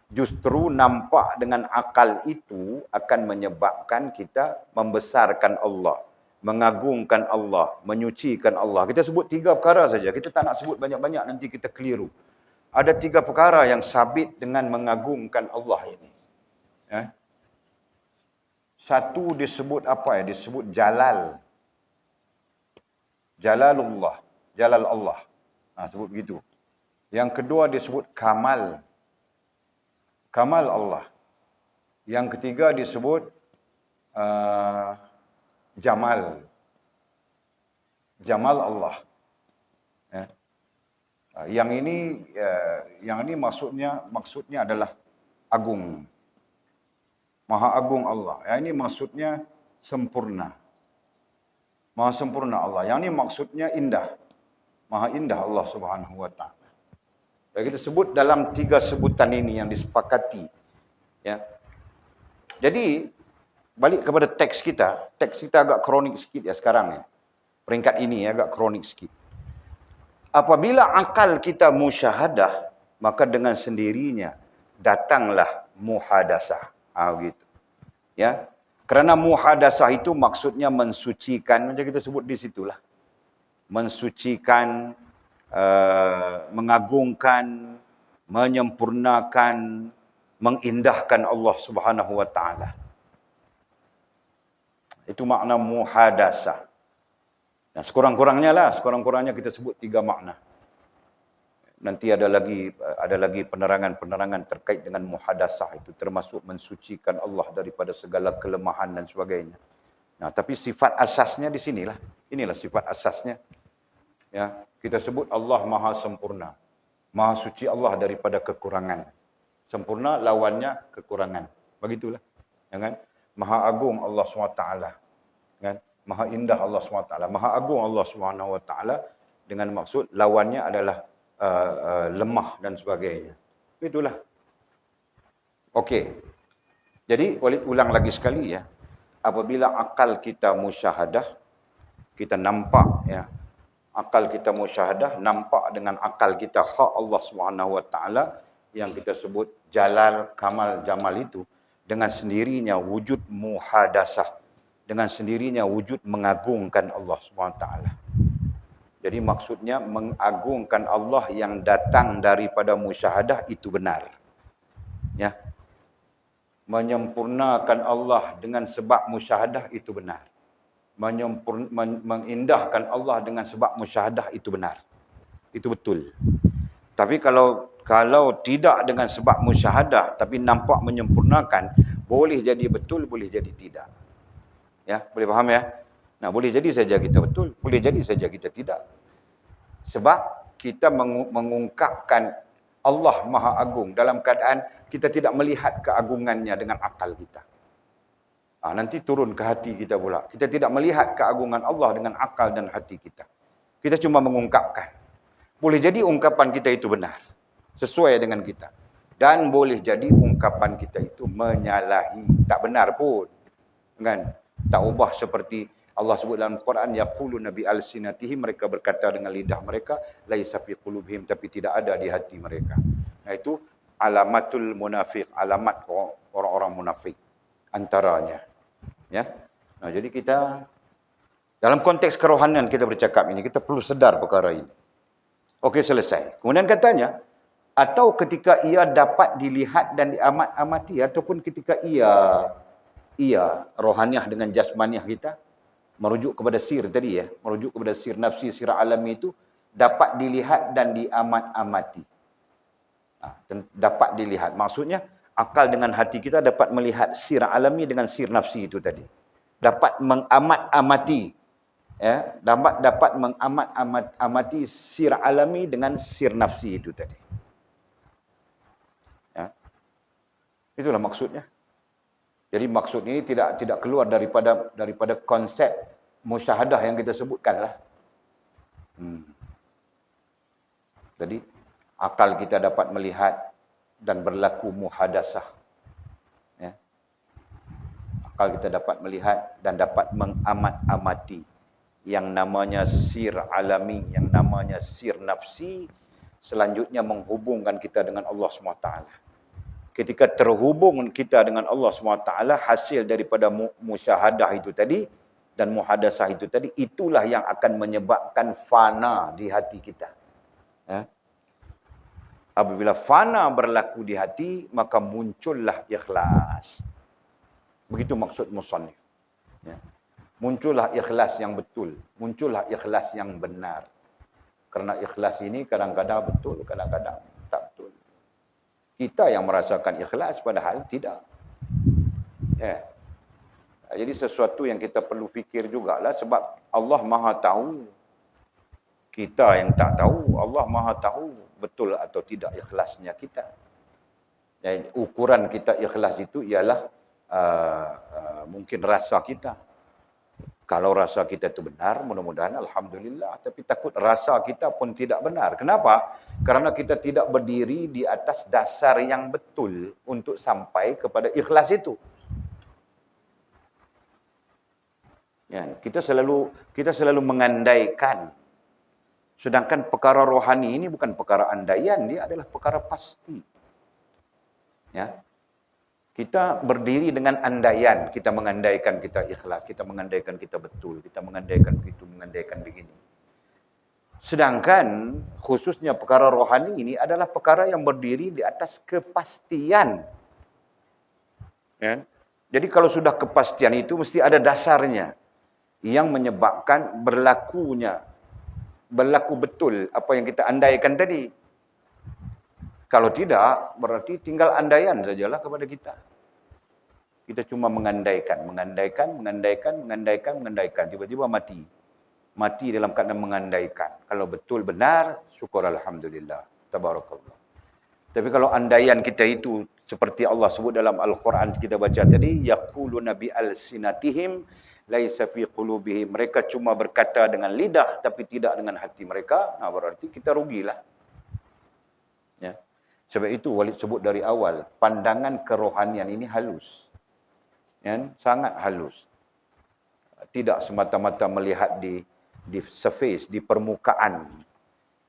Justru nampak dengan akal itu akan menyebabkan kita membesarkan Allah, mengagungkan Allah, menyucikan Allah. Kita sebut 3 perkara saja. Kita tak nak sebut banyak-banyak, nanti kita keliru. Ada 3 perkara yang sabit dengan mengagungkan Allah ini. Ya. Satu disebut apa ya? Disebut jalal. Jalalullah. Jalal Allah. Sebut begitu. Yang kedua disebut kamal. Kamal Allah. Yang ketiga disebut jamal. Jamal Allah. Ya. Yang ini maksudnya adalah agung. Maha agung Allah. Yang ini maksudnya sempurna. Maha sempurna Allah. Yang ini maksudnya indah. Maha indah Allah Subhanahu Wa Taala. Kita sebut dalam 3 sebutan ini yang disepakati. Ya. Jadi, balik kepada teks kita. Teks kita agak kronik sikit ya sekarang. Ya. Peringkat ini agak kronik sikit. Apabila akal kita musyahadah, maka dengan sendirinya datanglah muhadasah. Gitu. Ya. Kerana muhadasah itu maksudnya mensucikan. Macam kita sebut di situlah. Mensucikan, mengagungkan, menyempurnakan, mengindahkan Allah Subhanahu Wa Taala. Itu makna muhadasah. Nah, sekurang-kurangnya kita sebut 3 makna. Nanti ada lagi penerangan-penerangan terkait dengan muhadasah itu, termasuk mensucikan Allah daripada segala kelemahan dan sebagainya. Nah, tapi sifat asasnya di sinilah. Inilah sifat asasnya. Ya, kita sebut Allah Maha Sempurna. Maha suci Allah daripada kekurangan. Sempurna lawannya kekurangan. Begitulah. Ya kan? Maha agung Allah SWT. Kan? Maha indah Allah SWT, maha agung Allah SWT, dengan maksud lawannya adalah lemah dan sebagainya. Itulah. Okey. Jadi ulang lagi sekali ya. Apabila akal kita musyahadah, kita nampak ya. Akal kita musyahadah nampak dengan akal kita hak Allah SWT yang kita sebut jalal, kamal, jamal itu, dengan sendirinya wujud muhadasah. Dengan sendirinya wujud mengagungkan Allah SWT. Jadi maksudnya mengagungkan Allah yang datang daripada musyahadah itu benar. Ya. Menyempurnakan Allah dengan sebab musyahadah itu benar. Mengindahkan Allah dengan sebab musyahadah itu benar. Itu betul. Tapi kalau tidak dengan sebab musyahadah tapi nampak menyempurnakan, boleh jadi betul, boleh jadi tidak. Ya, boleh faham ya? Nah, boleh jadi saja kita betul, boleh jadi saja kita tidak. Sebab kita mengungkapkan Allah Maha Agung dalam keadaan kita tidak melihat keagungannya dengan akal kita. Nanti turun ke hati kita pula. Kita tidak melihat keagungan Allah dengan akal dan hati kita. Kita cuma mengungkapkan. Boleh jadi ungkapan kita itu benar, sesuai dengan kita. Dan boleh jadi ungkapan kita itu menyalahi, tak benar pun. Kan? Tak ubah seperti Allah sebut dalam Quran, yaqulu nabi al-sinatihim, mereka berkata dengan lidah mereka, laisa fi qulubihim, tapi tidak ada di hati mereka. Nah, itu alamatul munafiq, alamat orang-orang munafik antaranya. Ya. Nah, jadi kita dalam konteks kerohanian kita bercakap ini, kita perlu sedar perkara ini. Okey, selesai. Kemudian katanya, atau ketika ia dapat dilihat dan diamat-amati, ataupun ketika ia rohaniah dengan jasmaniah kita, merujuk kepada sir tadi ya, merujuk kepada sir nafsi, sir alami itu, dapat dilihat dan diamat-amati. Dapat dilihat. Maksudnya, akal dengan hati kita dapat melihat sir alami dengan sir nafsi itu tadi. Dapat mengamat-amati. Ya, dapat mengamat-amati sir alami dengan sir nafsi itu tadi. Ya. Itulah maksudnya. Jadi maksud ini tidak keluar daripada konsep musyahadah yang kita sebutkan lah. Jadi akal kita dapat melihat dan berlaku muhadasah. Ya. Akal kita dapat melihat dan dapat mengamat-amati yang namanya sir alami, yang namanya sir nafsi, selanjutnya menghubungkan kita dengan Allah SWT. Ketika terhubung kita dengan Allah SWT, hasil daripada musyahadah itu tadi dan muhadasah itu tadi, itulah yang akan menyebabkan fana di hati kita. Ya. Apabila fana berlaku di hati, maka muncullah ikhlas. Begitu maksud musannif. Ya. Muncullah ikhlas yang betul, muncullah ikhlas yang benar. Karena ikhlas ini kadang-kadang betul, kadang-kadang tak betul. Kita yang merasakan ikhlas padahal tidak. Ya. Jadi sesuatu yang kita perlu fikir jugalah, sebab Allah Maha tahu. Kita yang tak tahu, Allah Maha tahu betul atau tidak ikhlasnya kita. Dan ukuran kita ikhlas itu ialah mungkin rasa kita. Kalau rasa kita itu benar, mudah-mudahan alhamdulillah. Tapi takut rasa kita pun tidak benar. Kenapa? Karena kita tidak berdiri di atas dasar yang betul untuk sampai kepada ikhlas itu. Ya, kita selalu mengandaikan. Sedangkan perkara rohani ini bukan perkara andaian, dia adalah perkara pasti. Ya. Kita berdiri dengan andaian, kita mengandaikan kita ikhlas, kita mengandaikan kita betul, kita mengandaikan begitu, mengandaikan begini. Sedangkan khususnya perkara rohani ini adalah perkara yang berdiri di atas kepastian. Ya. Jadi kalau sudah kepastian itu mesti ada dasarnya yang menyebabkan berlaku betul apa yang kita andaikan tadi. Kalau tidak, berarti tinggal andaian sajalah kepada kita. Kita cuma mengandaikan. Tiba-tiba mati. Mati dalam keadaan mengandaikan. Kalau betul benar, syukur alhamdulillah. Tabarakallah. Tapi kalau andaian kita itu, seperti Allah sebut dalam Al-Quran kita baca tadi, yaqulu nabi al-sinatihim, laisa fi qulubihim. Mereka cuma berkata dengan lidah tapi tidak dengan hati mereka. Berarti kita rugilah. Ya. Sebab itu Walid sebut dari awal, pandangan kerohanian ini halus. Ya, sangat halus. Tidak semata-mata melihat di surface, di permukaan.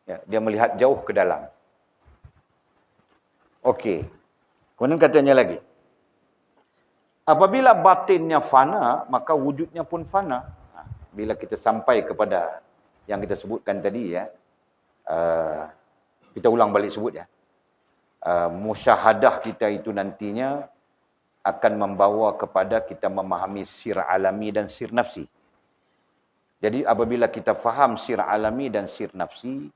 Ya, dia melihat jauh ke dalam. Okey. Kemudian katanya lagi, apabila batinnya fana, maka wujudnya pun fana. Bila kita sampai kepada yang kita sebutkan tadi, ya, kita ulang balik sebut, ya. Musyahadah kita itu nantinya akan membawa kepada kita memahami sir alami dan sir nafsi. Jadi apabila kita faham sir alami dan sir nafsi,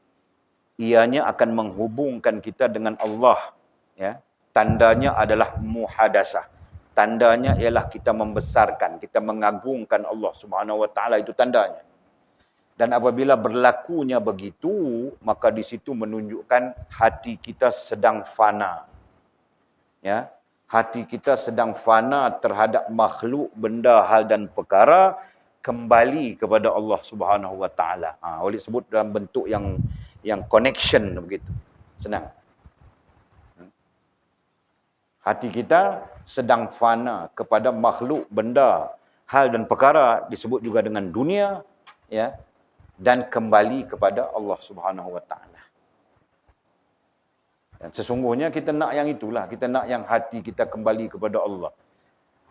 ianya akan menghubungkan kita dengan Allah. Ya. Tandanya adalah muhadasah. Tandanya ialah kita membesarkan, kita mengagungkan Allah Subhanahu Wa Taala, itu tandanya. Dan apabila berlakunya begitu, maka di situ menunjukkan hati kita sedang fana. Ya, hati kita sedang fana terhadap makhluk, benda, hal dan perkara, kembali kepada Allah Subhanahu Wa Taala. Oleh sebut dalam bentuk yang connection begitu. Senang. Hati kita sedang fana kepada makhluk, benda, hal dan perkara, disebut juga dengan dunia, ya, dan kembali kepada Allah Subhanahu Wa Taala. Dan sesungguhnya kita nak yang itulah, kita nak yang hati kita kembali kepada Allah.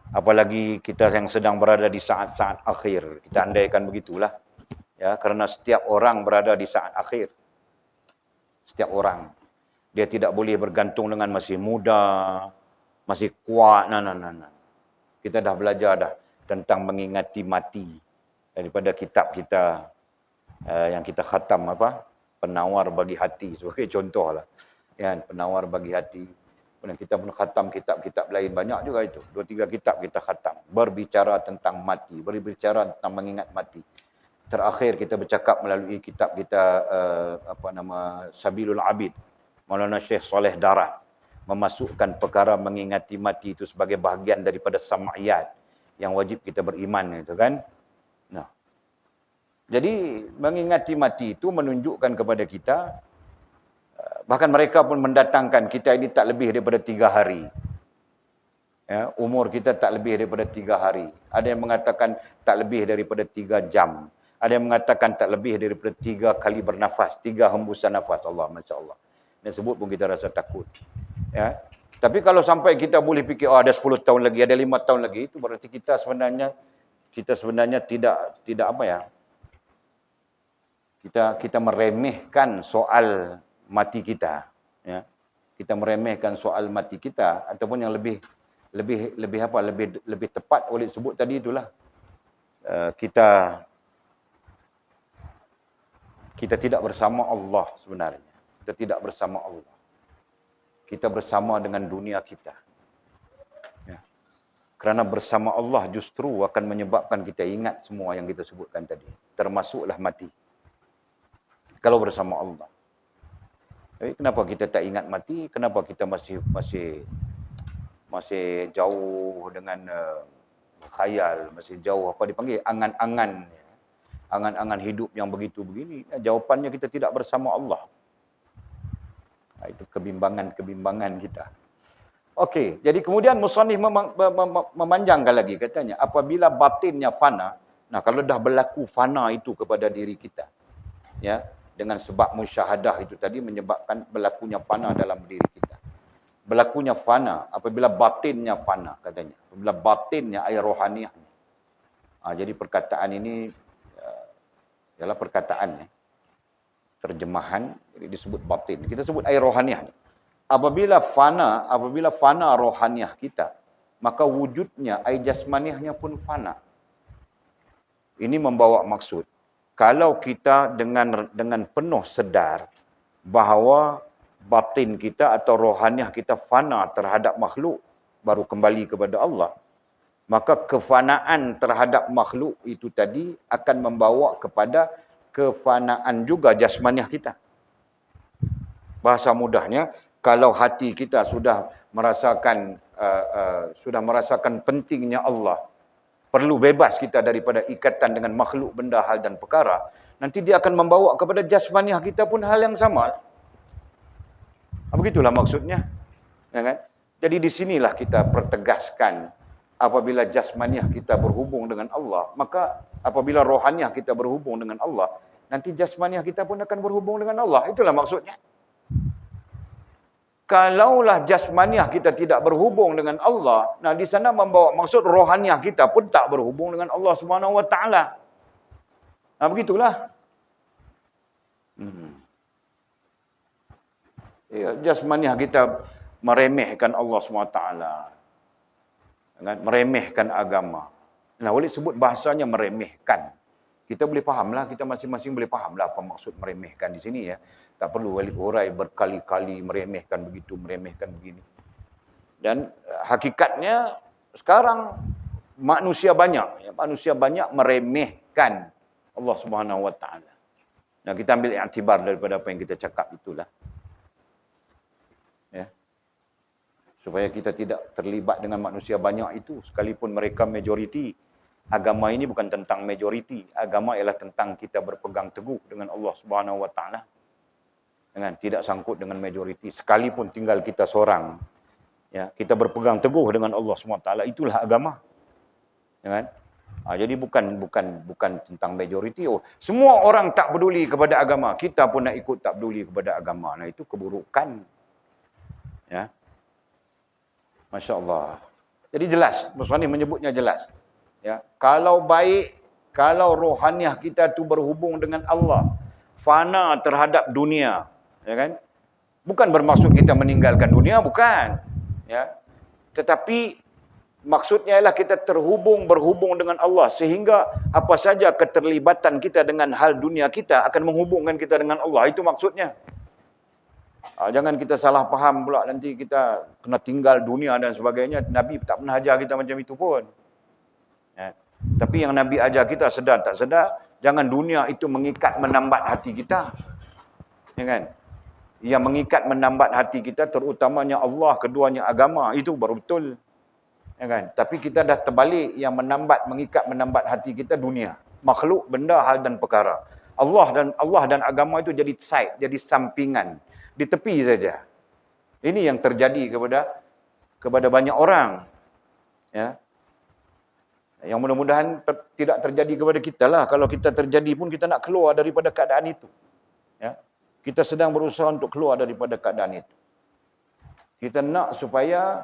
Apalagi kita yang sedang berada di saat-saat akhir, kita andaikan begitulah. Ya, kerana setiap orang berada di saat akhir. Setiap orang. Dia tidak boleh bergantung dengan masih muda, masih kuat. Kita dah belajar dah tentang mengingati mati daripada kitab kita yang kita khatam, apa? Penawar bagi hati sebagai contohlah. Ya, penawar bagi hati. Kemudian kita pun khatam kitab-kitab lain, banyak juga itu. 2-3 kitab kita khatam berbicara tentang mati, berbicara tentang mengingat mati. Terakhir kita bercakap melalui kitab kita Sabilul Abid, Maulana Syekh Saleh Darat, memasukkan perkara mengingati mati itu sebagai bahagian daripada sam'iyat yang wajib kita beriman, itu kan. Nah, jadi mengingati mati itu menunjukkan kepada kita, bahkan mereka pun mendatangkan kita ini tak lebih daripada 3 hari. Ya, umur kita tak lebih daripada 3 hari. Ada yang mengatakan tak lebih daripada 3 jam. Ada yang mengatakan tak lebih daripada 3 kali bernafas, 3 hembusan nafas. Allah, Masya Allah. Dia sebut pun kita rasa takut. Ya. Tapi kalau sampai kita boleh fikir, ada 10 tahun lagi, ada 5 tahun lagi, itu berarti kita sebenarnya tidak apa ya? Kita meremehkan soal mati kita. Ya. Kita meremehkan soal mati kita, ataupun yang lebih tepat oleh sebut tadi itulah, kita tidak bersama Allah sebenarnya. Kita tidak bersama Allah. Kita bersama dengan dunia kita. Ya. Kerana bersama Allah justru akan menyebabkan kita ingat semua yang kita sebutkan tadi. Termasuklah mati. Kalau bersama Allah. Jadi kenapa kita tak ingat mati? Kenapa kita masih jauh dengan khayal, masih jauh apa dipanggil angan-angan. Angan-angan hidup yang begitu begini. Jawapannya kita tidak bersama Allah. Itu kebimbangan kita. Okey, jadi kemudian musannif memanjangkan lagi, katanya apabila batinnya fana, nah kalau dah berlaku fana itu kepada diri kita, ya, dengan sebab musyahadah itu tadi menyebabkan berlakunya fana dalam diri kita. Berlakunya fana apabila batinnya fana, katanya. Apabila batinnya air rohaniahnya. Jadi perkataan ini ialah perkataan terjemahan, jadi disebut batin. Kita sebut air rohaniah. Apabila fana rohaniah kita, maka wujudnya air jasmaniahnya pun fana. Ini membawa maksud, kalau kita dengan penuh sedar bahawa batin kita atau rohaniah kita fana terhadap makhluk, baru kembali kepada Allah, maka kefanaan terhadap makhluk itu tadi akan membawa kepada kefanaan juga jasmaniah kita. Bahasa mudahnya, kalau hati kita sudah merasakan pentingnya Allah, perlu bebas kita daripada ikatan dengan makhluk, benda, hal dan perkara, nanti dia akan membawa kepada jasmaniah kita pun hal yang sama. Begitulah maksudnya. Ya kan? Jadi di sinilah kita pertegaskan, apabila jasmaniah kita berhubung dengan Allah, maka apabila rohaniah kita berhubung dengan Allah, nanti jasmaniah kita pun akan berhubung dengan Allah. Itulah maksudnya. Kalaulah jasmaniah kita tidak berhubung dengan Allah, nah di sana membawa maksud rohaniah kita pun tak berhubung dengan Allah Subhanahu Wa Taala. Nah, begitulah. Ya, jasmaniah kita meremehkan Allah SWT. Meremehkan agama. Nah, boleh sebut bahasanya meremehkan. Kita boleh fahamlah, kita masing-masing boleh fahamlah apa maksud meremehkan di sini ya. Tak perlu balik hurai berkali-kali meremehkan begitu, meremehkan begini. Dan hakikatnya sekarang manusia banyak meremehkan Allah Subhanahu Wa Taala. Nah, kita ambil iktibar daripada apa yang kita cakap itulah. Ya. Supaya kita tidak terlibat dengan manusia banyak itu, sekalipun mereka majoriti. Agama ini bukan tentang majoriti, agama ialah tentang kita berpegang teguh dengan Allah Subhanahu Wa Taala. Dengan tidak sangkut dengan majoriti, sekalipun tinggal kita seorang, ya, kita berpegang teguh dengan Allah Subhanahu Wa Taala, itulah agama. Ya kan? Jadi bukan tentang majoriti. Oh, semua orang tak peduli kepada agama, kita pun nak ikut tak peduli kepada agama. Nah, itu keburukan. Ya. Masya-Allah. Jadi jelas, Musani menyebutnya jelas. Ya, kalau baik, kalau rohaniah kita tu berhubung dengan Allah, fana terhadap dunia, ya kan? Bukan bermaksud kita meninggalkan dunia, bukan. Ya. Tetapi maksudnya ialah kita berhubung dengan Allah, sehingga apa saja keterlibatan kita dengan hal dunia kita akan menghubungkan kita dengan Allah. Itu maksudnya. Jangan kita salah faham pula nanti kita kena tinggal dunia dan sebagainya. Nabi tak pernah ajar kita macam itu pun. Ya. Tapi yang Nabi ajar kita, sedar tak sedar, jangan dunia itu mengikat menambat hati kita. Ya kan? Yang mengikat menambat hati kita terutamanya Allah, keduanya agama, itu baru betul. Ya kan? Tapi kita dah terbalik, yang mengikat menambat hati kita dunia, makhluk, benda, hal dan perkara. Allah dan agama itu jadi side, jadi sampingan, di tepi saja. Ini yang terjadi kepada banyak orang. Ya. Yang mudah-mudahan tidak terjadi kepada kita lah. Kalau kita terjadi pun kita nak keluar daripada keadaan itu. Ya. Kita sedang berusaha untuk keluar daripada keadaan itu. Kita nak supaya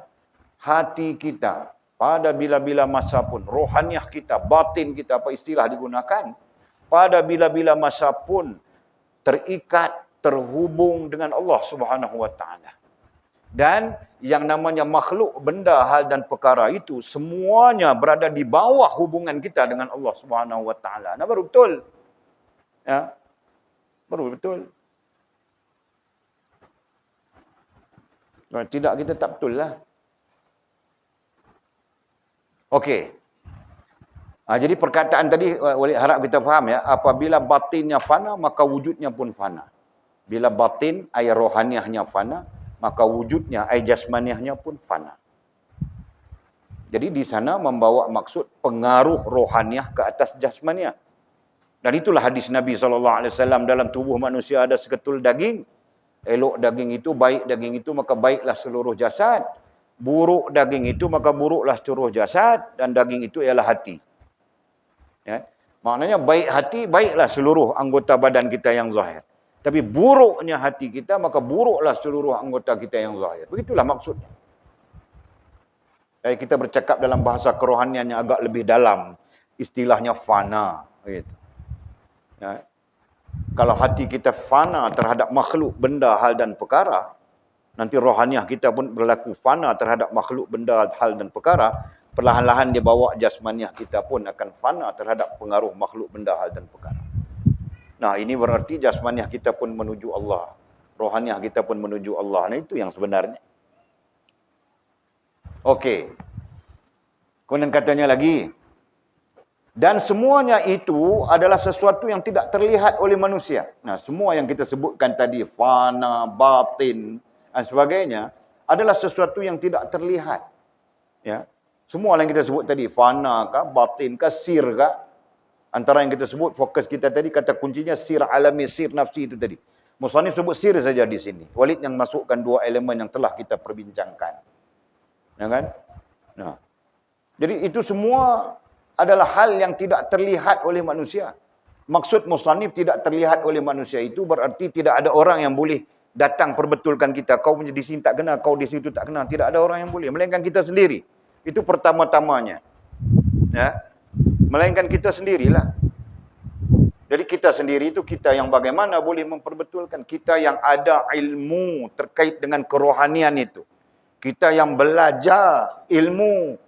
hati kita pada bila-bila masa pun, rohaniah kita, batin kita, apa istilah digunakan, pada bila-bila masa pun terikat, terhubung dengan Allah Subhanahu Wa Taala. Dan yang namanya makhluk, benda, hal dan perkara itu semuanya berada di bawah hubungan kita dengan Allah Subhanahu Wa Taala. Nah, baru betul. Ya. Baru betul. Kalau tidak, kita tak betul lah. Okey. Jadi perkataan tadi harap kita faham ya, apabila batinnya fana maka wujudnya pun fana. Bila batin ay rohaniahnya fana, maka wujudnya ay jasmaniahnya pun fana. Jadi di sana membawa maksud pengaruh rohaniah ke atas jasmaniah. Dan itulah hadis Nabi SAW, dalam tubuh manusia ada seketul daging. Elok daging itu, baik daging itu, maka baiklah seluruh jasad. Buruk daging itu, maka buruklah seluruh jasad. Dan daging itu ialah hati. Ya. Maknanya baik hati, baiklah seluruh anggota badan kita yang zahir. Tapi buruknya hati kita, maka buruklah seluruh anggota kita yang zahir. Begitulah maksudnya. Kita bercakap dalam bahasa kerohanian yang agak lebih dalam. Istilahnya fana. Gitu. Ya. Kalau hati kita fana terhadap makhluk, benda, hal dan perkara, nanti rohaniah kita pun berlaku fana terhadap makhluk, benda, hal dan perkara, perlahan-lahan dia bawa jasmaniah kita pun akan fana terhadap pengaruh makhluk, benda, hal dan perkara. Nah, ini berarti jasmaniah kita pun menuju Allah. Rohaniah kita pun menuju Allah. Nah, itu yang sebenarnya. Okey. Kemudian katanya lagi, dan semuanya itu adalah sesuatu yang tidak terlihat oleh manusia. Nah, semua yang kita sebutkan tadi, fana, batin dan sebagainya, adalah sesuatu yang tidak terlihat. Ya. Semua yang kita sebut tadi, fana kah, batin kah, sir kah, antara yang kita sebut, fokus kita tadi, kata kuncinya sir alami, sir nafsi itu tadi. Musannif sebut sir saja di sini. Walid yang masukkan dua elemen yang telah kita perbincangkan. Ya kan? Nah. Jadi itu semua adalah hal yang tidak terlihat oleh manusia. Maksud musannif tidak terlihat oleh manusia itu berarti tidak ada orang yang boleh datang perbetulkan kita. Kau punya di sini tak kena, kau di situ tak kena. Tidak ada orang yang boleh. Melainkan kita sendiri. Itu pertama-tamanya. Ya. Melainkan kita sendirilah. Jadi kita sendiri itu kita yang bagaimana boleh memperbetulkan. Kita yang ada ilmu terkait dengan kerohanian itu. Kita yang belajar ilmu.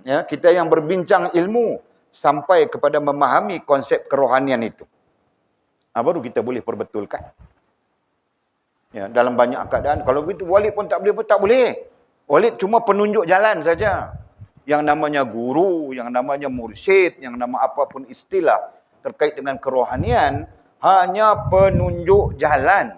Ya, kita yang berbincang ilmu sampai kepada memahami konsep kerohanian itu. Baru kita boleh perbetulkan. Ya, dalam banyak keadaan. Kalau begitu Walid pun tak boleh. Walid cuma penunjuk jalan saja. Yang namanya guru, yang namanya mursyid, yang nama apapun istilah terkait dengan kerohanian, hanya penunjuk jalan.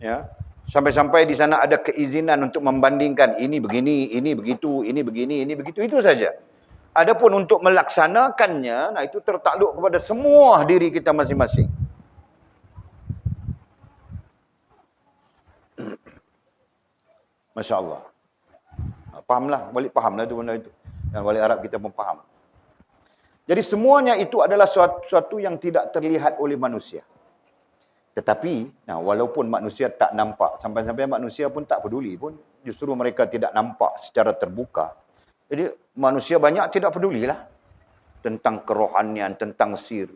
Ya. Sampai-sampai di sana ada keizinan untuk membandingkan ini begini, ini begitu, ini begini, ini begitu, itu saja. Adapun untuk melaksanakannya, nah itu tertakluk kepada semua diri kita masing-masing. Masya Allah. Fahamlah, balik fahamlah itu benda itu. Dan balik Arab kita pun faham. Jadi semuanya itu adalah suatu yang tidak terlihat oleh manusia. Tetapi, nah, walaupun manusia tak nampak, sampai-sampai manusia pun tak peduli pun, justru mereka tidak nampak secara terbuka. Jadi, manusia banyak tidak pedulilah tentang kerohanian, tentang sir.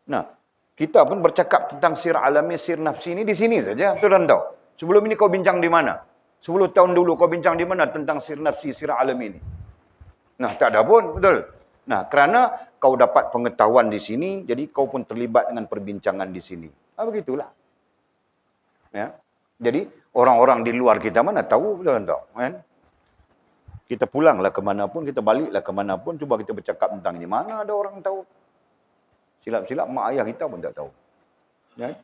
Nah, kita pun bercakap tentang sir alami, sir nafsi ini di sini saja. Tuan tahu. Sebelum ini kau bincang di mana? 10 tahun dulu kau bincang di mana tentang sir nafsi, sir alami ini? Nah, tak ada pun, betul. Nah, kerana kau dapat pengetahuan di sini, jadi kau pun terlibat dengan perbincangan di sini. Begitulah. Ya. Jadi, orang-orang di luar kita mana tahu, betul tak? Kan? Kita pulanglah ke mana pun, kita baliklah ke mana pun, cuba kita bercakap tentang ini. Mana ada orang tahu? Silap-silap mak ayah kita pun tak tahu. Ya.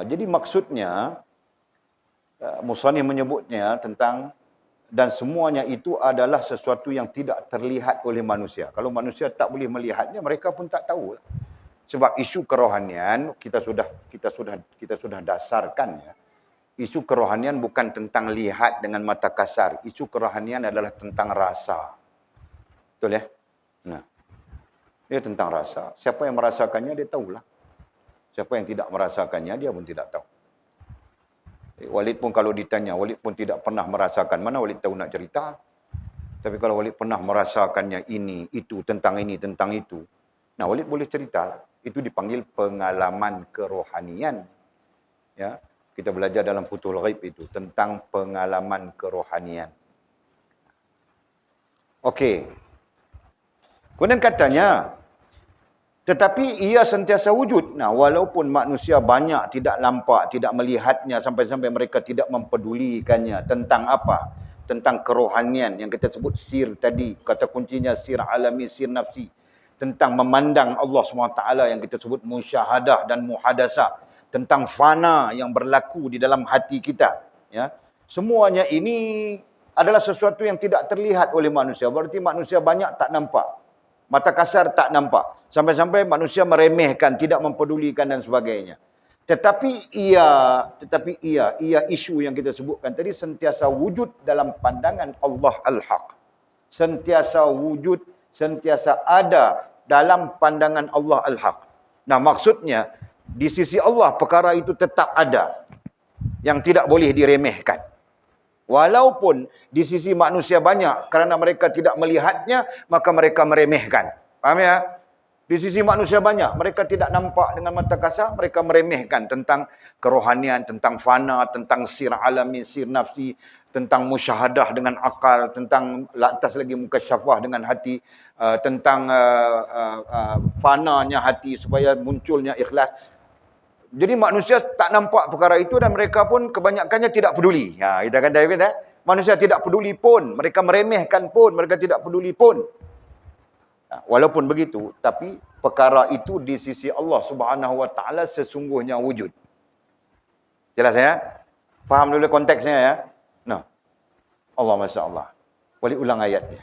Jadi maksudnya, musannif menyebutnya tentang dan semuanya itu adalah sesuatu yang tidak terlihat oleh manusia. Kalau manusia tak boleh melihatnya, mereka pun tak tahu. Sebab isu kerohanian kita sudah dasarkan ya. Isu kerohanian bukan tentang lihat dengan mata kasar. Isu kerohanian adalah tentang rasa. Betul ya? Nah. Dia tentang rasa. Siapa yang merasakannya dia tahulah. Siapa yang tidak merasakannya dia pun tidak tahu. Walid pun kalau ditanya, Walid pun tidak pernah merasakan. Mana Walid tahu nak cerita? Tapi kalau Walid pernah merasakannya ini, itu, tentang ini, tentang itu. Nah, Walid boleh ceritalah. Itu dipanggil pengalaman kerohanian. Ya, kita belajar dalam Futhul Ghaib itu tentang pengalaman kerohanian. Okey. Kemudian katanya, tetapi ia sentiasa wujud. Nah, walaupun manusia banyak tidak nampak, tidak melihatnya, sampai-sampai mereka tidak mempedulikannya. Tentang apa? Tentang kerohanian yang kita sebut sir tadi. Kata kuncinya sir alami, sir nafsi. Tentang memandang Allah SWT yang kita sebut musyahadah dan muhadasah. Tentang fana yang berlaku di dalam hati kita. Ya. Semuanya ini adalah sesuatu yang tidak terlihat oleh manusia. Berarti manusia banyak tak nampak. Mata kasar tak nampak. Sampai-sampai manusia meremehkan, tidak mempedulikan dan sebagainya. Tetapi ia isu yang kita sebutkan tadi sentiasa wujud dalam pandangan Allah Al-Haq. Sentiasa wujud, sentiasa ada dalam pandangan Allah Al-Haq. Nah, maksudnya di sisi Allah perkara itu tetap ada. Yang tidak boleh diremehkan. Walaupun di sisi manusia banyak, kerana mereka tidak melihatnya, maka mereka meremehkan. Faham ya? Di sisi manusia banyak, mereka tidak nampak dengan mata kasar, mereka meremehkan tentang kerohanian, tentang fana, tentang sir alami, sir nafsi, tentang musyahadah dengan akal, tentang lantas lagi mukasyafah dengan hati, tentang fananya hati supaya munculnya ikhlas. Jadi manusia tak nampak perkara itu dan mereka pun kebanyakannya tidak peduli. Ha, kita kata, manusia tidak peduli pun, mereka meremehkan pun, mereka tidak peduli pun. Walaupun begitu, tapi perkara itu di sisi Allah Subhanahu Wa Taala sesungguhnya wujud. Jelas ya? Faham dulu konteksnya ya? Nah, Allah Masya Allah. Boleh ulang ayat dia.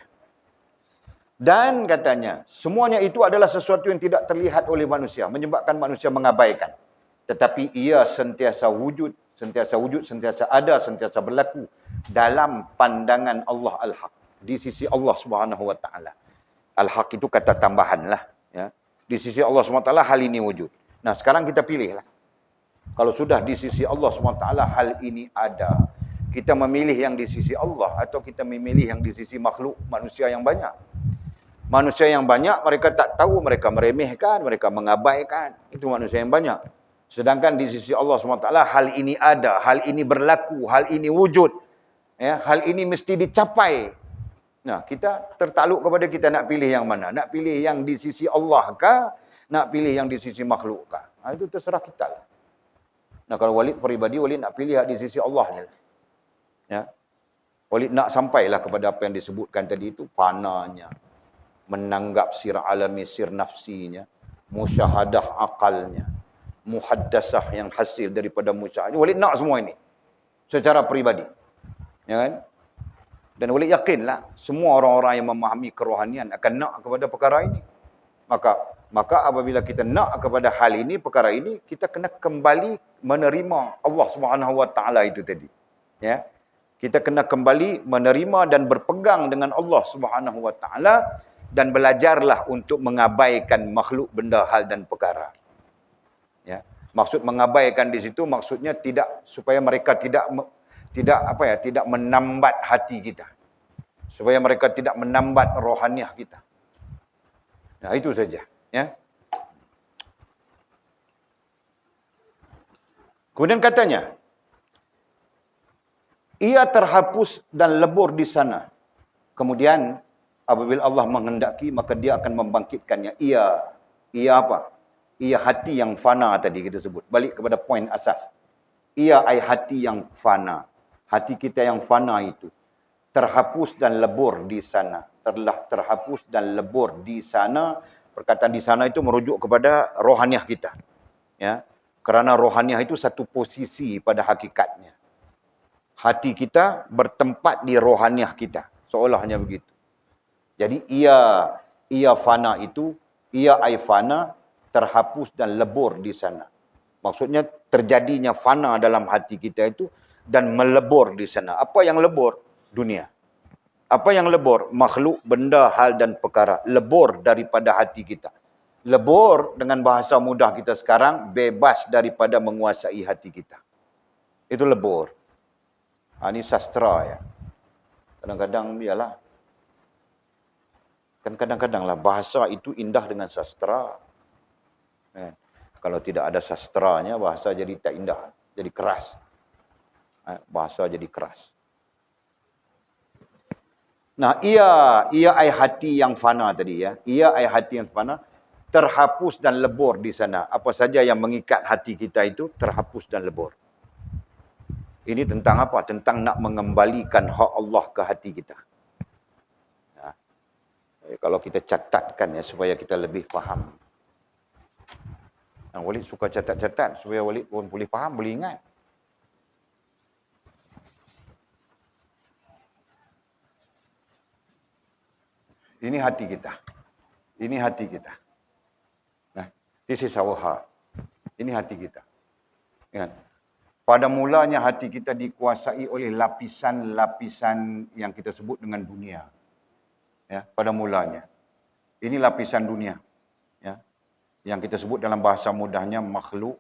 Dan katanya, semuanya itu adalah sesuatu yang tidak terlihat oleh manusia, menyebabkan manusia mengabaikan. Tetapi ia sentiasa wujud, sentiasa ada, sentiasa berlaku dalam pandangan Allah Al-Haq. Di sisi Allah Subhanahu Wa Taala. Al-Haq itu kata tambahan lah. Ya. Di sisi Allah SWT hal ini wujud. Nah sekarang kita pilih lah. Kalau sudah di sisi Allah SWT hal ini ada. Kita memilih yang di sisi Allah atau kita memilih yang di sisi makhluk manusia yang banyak. Manusia yang banyak mereka tak tahu, mereka meremehkan, mereka mengabaikan. Itu manusia yang banyak. Sedangkan di sisi Allah SWT hal ini ada, hal ini berlaku, hal ini wujud. Ya, hal ini mesti dicapai. Nah, kita tertakluk kepada kita nak pilih yang mana. Nak pilih yang di sisi Allah kah? Nak pilih yang di sisi makhluk kah? Nah, itu terserah kita lah. Nah, kalau Walid peribadi, Walid nak pilih di sisi Allah ni lah. Ya. Walid nak sampailah kepada apa yang disebutkan tadi itu, pananya, menanggap sir alami, sir nafsinya, musyahadah akalnya, muhaddasah yang hasil daripada musyahadah. Walid nak semua ini secara peribadi. Ya kan? Dan Walid yakinlah semua orang-orang yang memahami kerohanian akan nak kepada perkara ini. Maka apabila kita nak kepada hal ini, perkara ini, kita kena kembali menerima Allah Subhanahu Wa Taala itu tadi. Ya. Kita kena kembali menerima dan berpegang dengan Allah Subhanahu Wa Taala dan belajarlah untuk mengabaikan makhluk, benda, hal dan perkara. Ya. Maksud mengabaikan di situ maksudnya tidak, supaya mereka tidak menambat hati kita. Supaya mereka tidak menambat rohaniah kita. Nah, itu saja, ya. Kemudian katanya, ia terhapus dan lebur di sana. Kemudian apabila Allah menghendaki, maka dia akan membangkitkannya. Ia apa? Ia hati yang fana tadi kita sebut. Balik kepada poin asas. Ia ai hati yang fana. Hati kita yang fana itu terhapus dan lebur di sana. Telah terhapus dan lebur di sana. Perkataan di sana itu merujuk kepada rohaniah kita. Ya. Kerana rohaniah itu satu posisi pada hakikatnya. Hati kita bertempat di rohaniah kita. Seolahnya begitu. Jadi ia fana itu, ia ai fana, terhapus dan lebur di sana. Maksudnya terjadinya fana dalam hati kita itu dan melebur di sana. Apa yang lebur? Dunia. Apa yang lebur? Makhluk, benda, hal dan perkara. Lebur daripada hati kita. Lebur dengan bahasa mudah kita sekarang, bebas daripada menguasai hati kita. Itu lebur. Ini sastra ya. Kadang-kadang biarlah. Kan kadang-kadang lah bahasa itu indah dengan sastra. Kalau tidak ada sastranya, bahasa jadi tak indah. Jadi keras. Bahasa jadi keras. Nah, ia ai hati yang fana tadi ya. Ia ai hati yang fana, terhapus dan lebur di sana. Apa saja yang mengikat hati kita itu terhapus dan lebur. Ini tentang apa? Tentang nak mengembalikan hak Allah ke hati kita. Ya. Kalau kita catatkan ya supaya kita lebih faham. Walid suka catat-catat supaya Walid pun boleh faham, boleh ingat. Ini hati kita. Ini hati kita. Nah, this is our heart. Ini hati kita. Ingat. Pada mulanya hati kita dikuasai oleh lapisan-lapisan yang kita sebut dengan dunia. Ya, pada mulanya. Ini lapisan dunia. Ya. Yang kita sebut dalam bahasa mudahnya makhluk.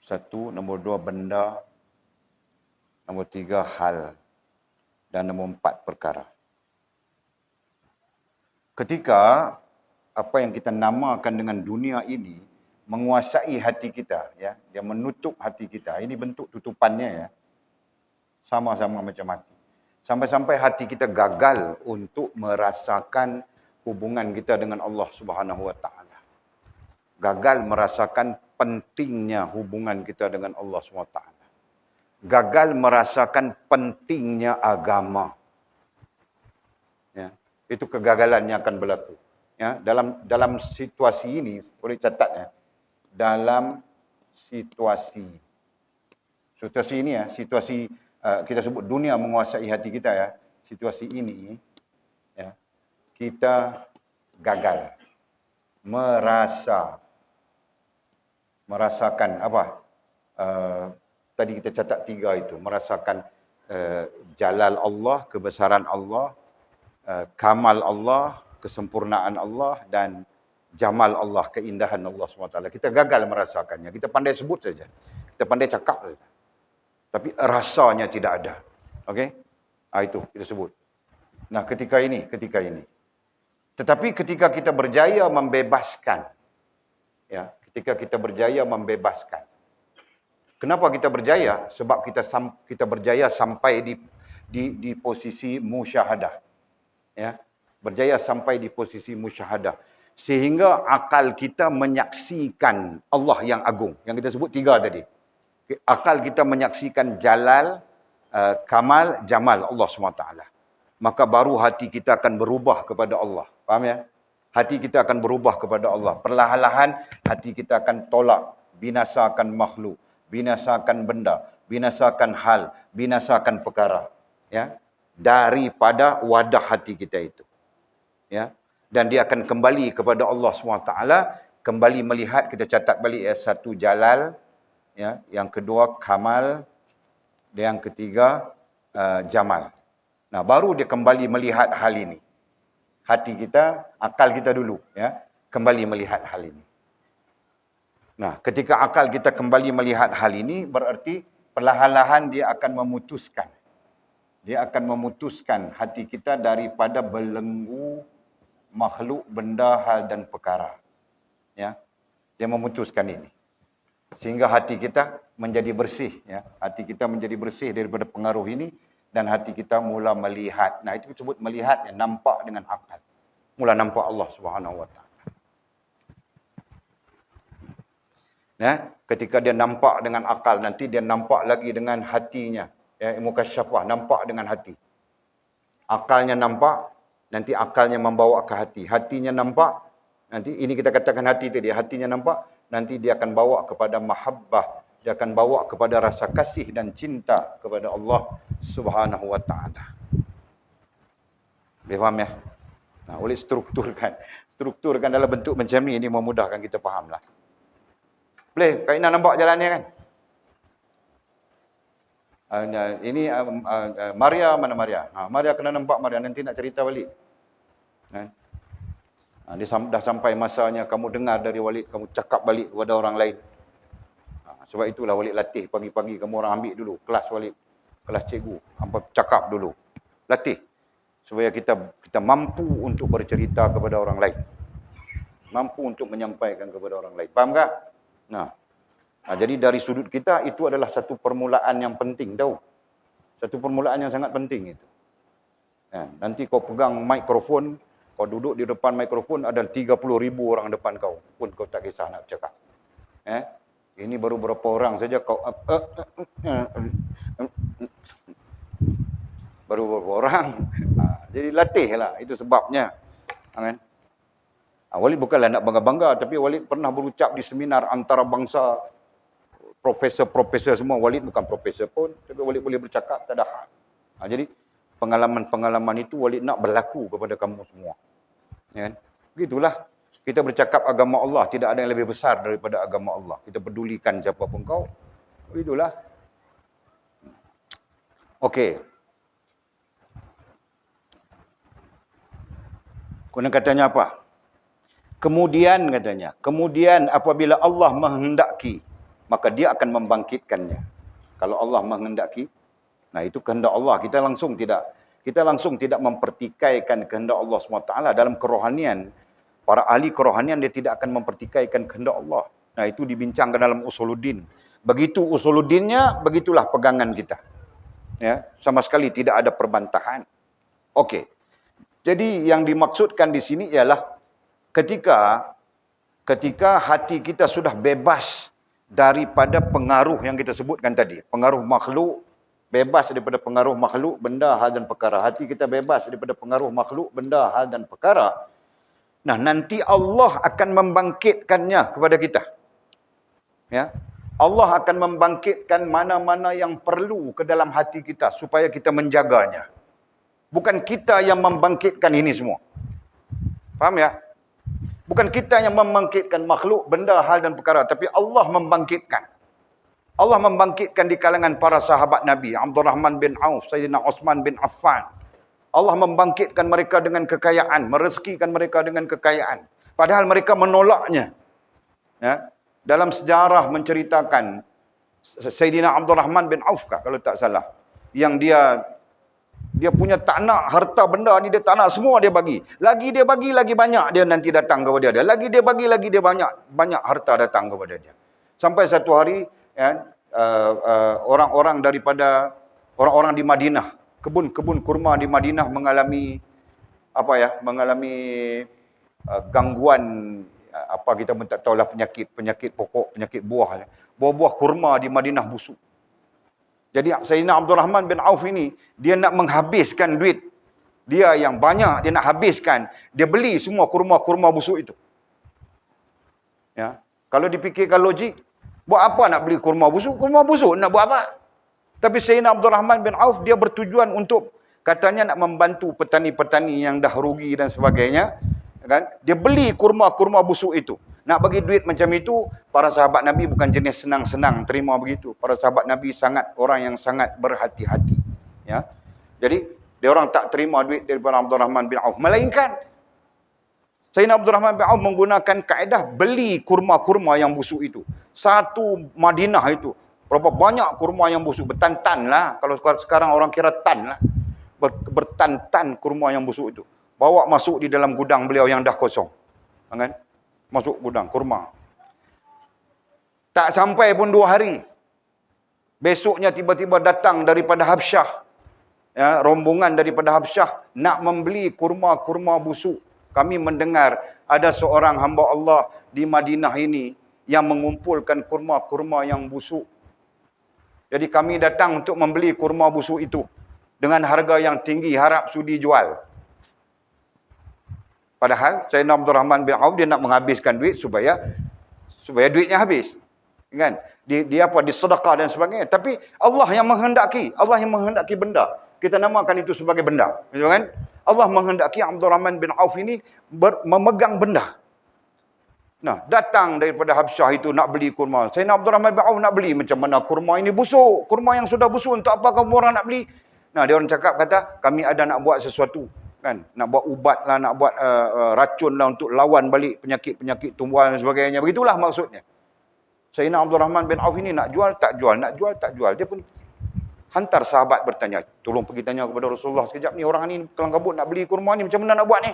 1, nombor 2 benda. Nombor 3 hal. Dan nombor 4 perkara. Ketika apa yang kita namakan dengan dunia ini menguasai hati kita, ya, dia menutup hati kita. Ini bentuk tutupannya ya. Sama-sama macam hati. Sampai-sampai hati kita gagal untuk merasakan hubungan kita dengan Allah Subhanahu Wa Taala. Gagal merasakan pentingnya hubungan kita dengan Allah Subhanahu Wa Taala. Gagal merasakan pentingnya agama. Ya, itu kegagalan yang akan berlaku. Ya, dalam situasi ini, boleh catat ya. Dalam situasi ini ya, situasi kita sebut dunia menguasai hati kita ya, situasi ini ya, kita gagal merasakan apa? Tadi kita catat 3 itu, merasakan jalal Allah, kebesaran Allah, kamal Allah, kesempurnaan Allah, dan jamal Allah, keindahan Allah SWT. Kita gagal merasakannya. Kita pandai sebut saja. Kita pandai cakap saja. Tapi rasanya tidak ada. Okey? Itu kita sebut. Nah, ketika ini. Tetapi ketika kita berjaya membebaskan, ya, ketika kita berjaya membebaskan. Kenapa kita berjaya? Sebab kita berjaya sampai di posisi musyahadah. Ya, berjaya sampai di posisi musyahadah. Sehingga akal kita menyaksikan Allah yang agung. Yang kita sebut 3 tadi. Akal kita menyaksikan jalal, kamal, jamal Allah SWT. Maka baru hati kita akan berubah kepada Allah. Faham ya? Hati kita akan berubah kepada Allah. Perlahan-lahan hati kita akan tolak. Binasakan makhluk. Binasakan benda. Binasakan hal. Binasakan perkara. Ya? Daripada wadah hati kita itu. Ya? Dan dia akan kembali kepada Allah SWT. Kembali melihat, kita catat balik ya. 1 jalal. Ya, yang kedua kamal, dan yang ketiga jamal. Nah, baru dia kembali melihat hal ini. Hati kita, akal kita dulu ya, kembali melihat hal ini. Nah, ketika akal kita kembali melihat hal ini, berarti perlahan-lahan dia akan memutuskan. Dia akan memutuskan hati kita daripada belenggu makhluk, benda, hal dan perkara. Ya. Dia memutuskan ini. Sehingga hati kita menjadi bersih. Ya. Hati kita menjadi bersih daripada pengaruh ini. Dan hati kita mula melihat. Nah, itu disebut melihat, ya, nampak dengan akal. Mula nampak Allah SWT. Ya. Ketika dia nampak dengan akal, nanti dia nampak lagi dengan hatinya. Ya, mukasyafah, nampak dengan hati. Akalnya nampak, nanti akalnya membawa ke hati. Hatinya nampak, nanti ini kita katakan hati tadi. Hatinya nampak, nanti dia akan bawa kepada mahabbah, dia akan bawa kepada rasa kasih dan cinta kepada Allah Subhanahu wa taala. Boleh faham ya? Nah, boleh strukturkan dalam bentuk macam ini memudahkan kita fahamlah. Boleh, Kak Ina nampak jalannya kan? Ini Maria, mana Maria? Maria kena nampak Maria, nanti nak cerita balik. Dia dah sampai masanya kamu dengar dari Walid, kamu cakap balik kepada orang lain. Sebab itulah Walid latih pagi-pagi, kamu orang ambil dulu kelas Walid, kelas cikgu, hampa cakap dulu. Latih supaya kita mampu untuk bercerita kepada orang lain. Mampu untuk menyampaikan kepada orang lain. Faham tak? Nah, jadi dari sudut kita itu adalah satu permulaan yang penting, tahu? Satu permulaan yang sangat penting itu. Nanti kau pegang mikrofon, kau duduk di depan mikrofon, ada 30,000 orang depan kau. Pun kau tak kisah nak cakap. Ini baru berapa orang saja kau... baru berapa orang. Jadi latihlah. Itu sebabnya. Walid bukanlah nak bangga-bangga. Tapi Walid pernah berucap di seminar antarabangsa. Profesor-profesor semua. Walid bukan profesor pun. Tapi Walid boleh bercakap. Tak ada hal. Jadi pengalaman-pengalaman itu Walid nak berlaku kepada kamu semua. Ya kan? Begitulah. Kita bercakap agama Allah. Tidak ada yang lebih besar daripada agama Allah. Kita pedulikan siapa pun kau. Begitulah. Okey. Kemudian katanya apa? Kemudian katanya. Kemudian apabila Allah menghendaki. Maka dia akan membangkitkannya. Kalau Allah menghendaki. Nah itu kehendak Allah. Kita langsung tidak mempertikaikan kehendak Allah SWT. Dalam kerohanian, para ahli kerohanian dia tidak akan mempertikaikan kehendak Allah. Nah itu dibincangkan dalam usuluddin. Begitu usuluddinnya, begitulah pegangan kita. Ya, sama sekali tidak ada perbantahan. Okey. Jadi yang dimaksudkan di sini ialah ketika hati kita sudah bebas daripada pengaruh yang kita sebutkan tadi. Pengaruh makhluk, bebas daripada pengaruh makhluk, benda, hal dan perkara. Hati kita bebas daripada pengaruh makhluk, benda, hal dan perkara. Nah, nanti Allah akan membangkitkannya kepada kita. Ya. Allah akan membangkitkan mana-mana yang perlu ke dalam hati kita supaya kita menjaganya. Bukan kita yang membangkitkan ini semua. Faham ya? Bukan kita yang membangkitkan makhluk, benda, hal dan perkara. Tapi Allah membangkitkan. Allah membangkitkan di kalangan para sahabat Nabi. Abdurrahman bin Auf, Sayyidina Osman bin Affan. Allah membangkitkan mereka dengan kekayaan. Merezekikan mereka dengan kekayaan. Padahal mereka menolaknya. Ya? Dalam sejarah menceritakan Sayyidina Abdurrahman bin Auf kalau tak salah. Yang dia punya tak nak harta benda ni, dia tak nak, semua dia bagi. Lagi dia bagi, lagi banyak dia nanti datang kepada dia. Lagi dia bagi, lagi dia banyak harta datang kepada dia. Sampai satu hari, ya, orang-orang daripada orang-orang di Madinah, kebun kurma di Madinah mengalami gangguan, kita pun tak tahulah, penyakit pokok, penyakit buah. Buah-buah kurma di Madinah busuk. Jadi Sayyidina Abdurrahman bin Auf ini, dia nak menghabiskan duit dia yang banyak, dia nak habiskan. Dia beli semua kurma-kurma busuk itu. Ya. Kalau dipikirkan logik, buat apa nak beli kurma busuk? Kurma busuk nak buat apa? Tapi Sayyidina Abdurrahman bin Auf, dia bertujuan untuk, katanya nak membantu petani-petani yang dah rugi dan sebagainya. Kan? Dia beli kurma-kurma busuk itu. Nak bagi duit macam itu, para sahabat Nabi bukan jenis senang-senang terima begitu. Para sahabat Nabi orang yang sangat berhati-hati. Ya. Jadi, dia orang tak terima duit daripada Abdurrahman bin Auf. Melainkan, Sayyidina Abdurrahman bin Auf menggunakan kaedah beli kurma-kurma yang busuk itu. Satu Madinah itu, berapa banyak kurma yang busuk, bertan-tan lah. Kalau sekarang orang kira tan lah. Bertan-tan kurma yang busuk itu. Bawa masuk di dalam gudang beliau yang dah kosong. Kan? Masuk gudang kurma. Tak sampai pun 2 hari. Besoknya tiba-tiba datang daripada Habsyah. Ya, rombongan daripada Habsyah nak membeli kurma-kurma busuk. Kami mendengar ada seorang hamba Allah di Madinah ini yang mengumpulkan kurma-kurma yang busuk. Jadi kami datang untuk membeli kurma busuk itu dengan harga yang tinggi, harap sudi jual. Padahal Sayyidina Abdurrahman bin Auf dia nak menghabiskan duit supaya duitnya habis. Kan? Dia disedekah dan sebagainya. Tapi Allah yang menghendaki benda. Kita namakan itu sebagai benda. Kan? Allah menghendaki Abdurrahman bin Auf ini memegang benda. Nah, datang daripada Habsyah itu nak beli kurma. Sayyidina Abdurrahman bin Auf nak beli, macam mana kurma ini busuk. Kurma yang sudah busuk, untuk apa kamu orang nak beli? Nah, dia orang kata, kami ada nak buat sesuatu. Kan? Nak buat ubat lah, nak buat racun lah untuk lawan balik penyakit-penyakit tumbuhan dan sebagainya. Begitulah maksudnya. Sayyidina Abdurrahman bin Auf ini nak jual, tak jual, nak jual, tak jual. Dia pun hantar sahabat bertanya, tolong pergi tanya kepada Rasulullah sekejap ni, orang ni kelang kabut nak beli kurma ni, macam mana nak buat ni?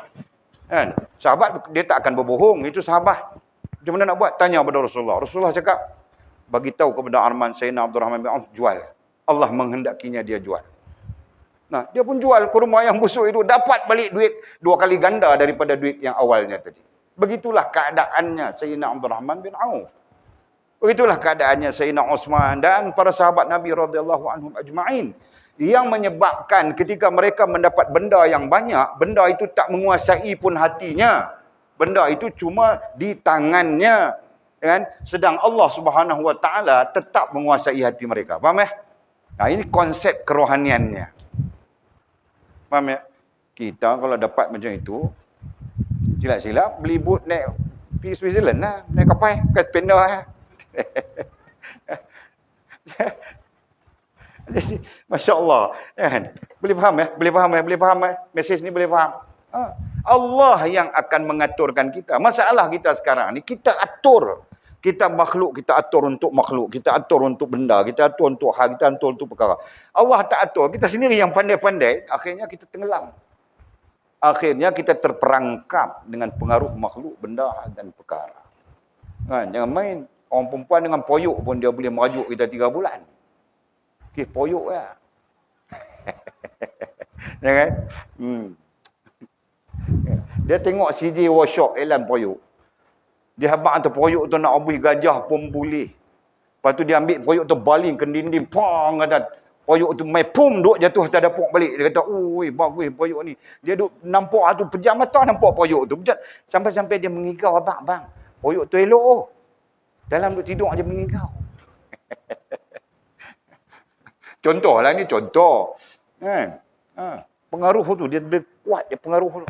Kan? Sahabat dia tak akan berbohong, itu sahabat. Macam mana nak buat? Tanya kepada Rasulullah. Rasulullah cakap, bagi tahu kepada Arman Sayyidina Abdurrahman bin Auf, jual. Allah menghendakinya dia jual. Nah, dia pun jual kurma yang busuk itu, dapat balik duit 2 kali ganda daripada duit yang awalnya tadi. Begitulah keadaannya Sayyidina Abdurrahman bin Auf. Begitulah keadaannya Sayyidina Osman dan para sahabat Nabi radhiyallahu anhum ajma'in. Yang menyebabkan ketika mereka mendapat benda yang banyak, benda itu tak menguasai pun hatinya. Benda itu cuma di tangannya. Kan? Sedang Allah Subhanahu Wa Taala tetap menguasai hati mereka. Faham ya? Nah, ini konsep kerohaniannya. Faham ya? Kita kalau dapat macam itu, silap-silap beli boot naik pergi Switzerland lah. Naik kapal, kat penda lah. Jadi, Masya Allah. Kan? Boleh faham ya? Boleh faham ya? Mesej ni boleh faham? Allah yang akan mengaturkan kita. Masalah kita sekarang ni, kita atur. Kita makhluk, kita atur untuk makhluk. Kita atur untuk benda. Kita atur untuk hal. Kita atur untuk perkara. Allah tak atur. Kita sendiri yang pandai-pandai. Akhirnya kita tenggelam. Akhirnya kita terperangkap dengan pengaruh makhluk, benda dan perkara. Kan? Jangan main. Orang perempuan dengan poyok pun dia boleh merajuk kita 3 bulan. Okey, poyok lah. Ya kan? Dia tengok CJ workshop iklan poyok. Dia habaq tu poyok tu nak habis gajah pun boleh. Lepas tu dia ambil poyok tu baling ke dinding, pang kata. Poyok tu mai pum duk jatuh atas dapur balik. Dia kata, "Oi, bagus poyok ni." Dia duk nampak tu pejam mata nampak poyok tu. Sampai-sampai dia mengigau, "Abang, poyok tu elok oh." Dalam duk tidur aja mengigau. Contohlah ni contoh. Kan? Pengaruh tu dia lebih kuat, dia pengaruh tu.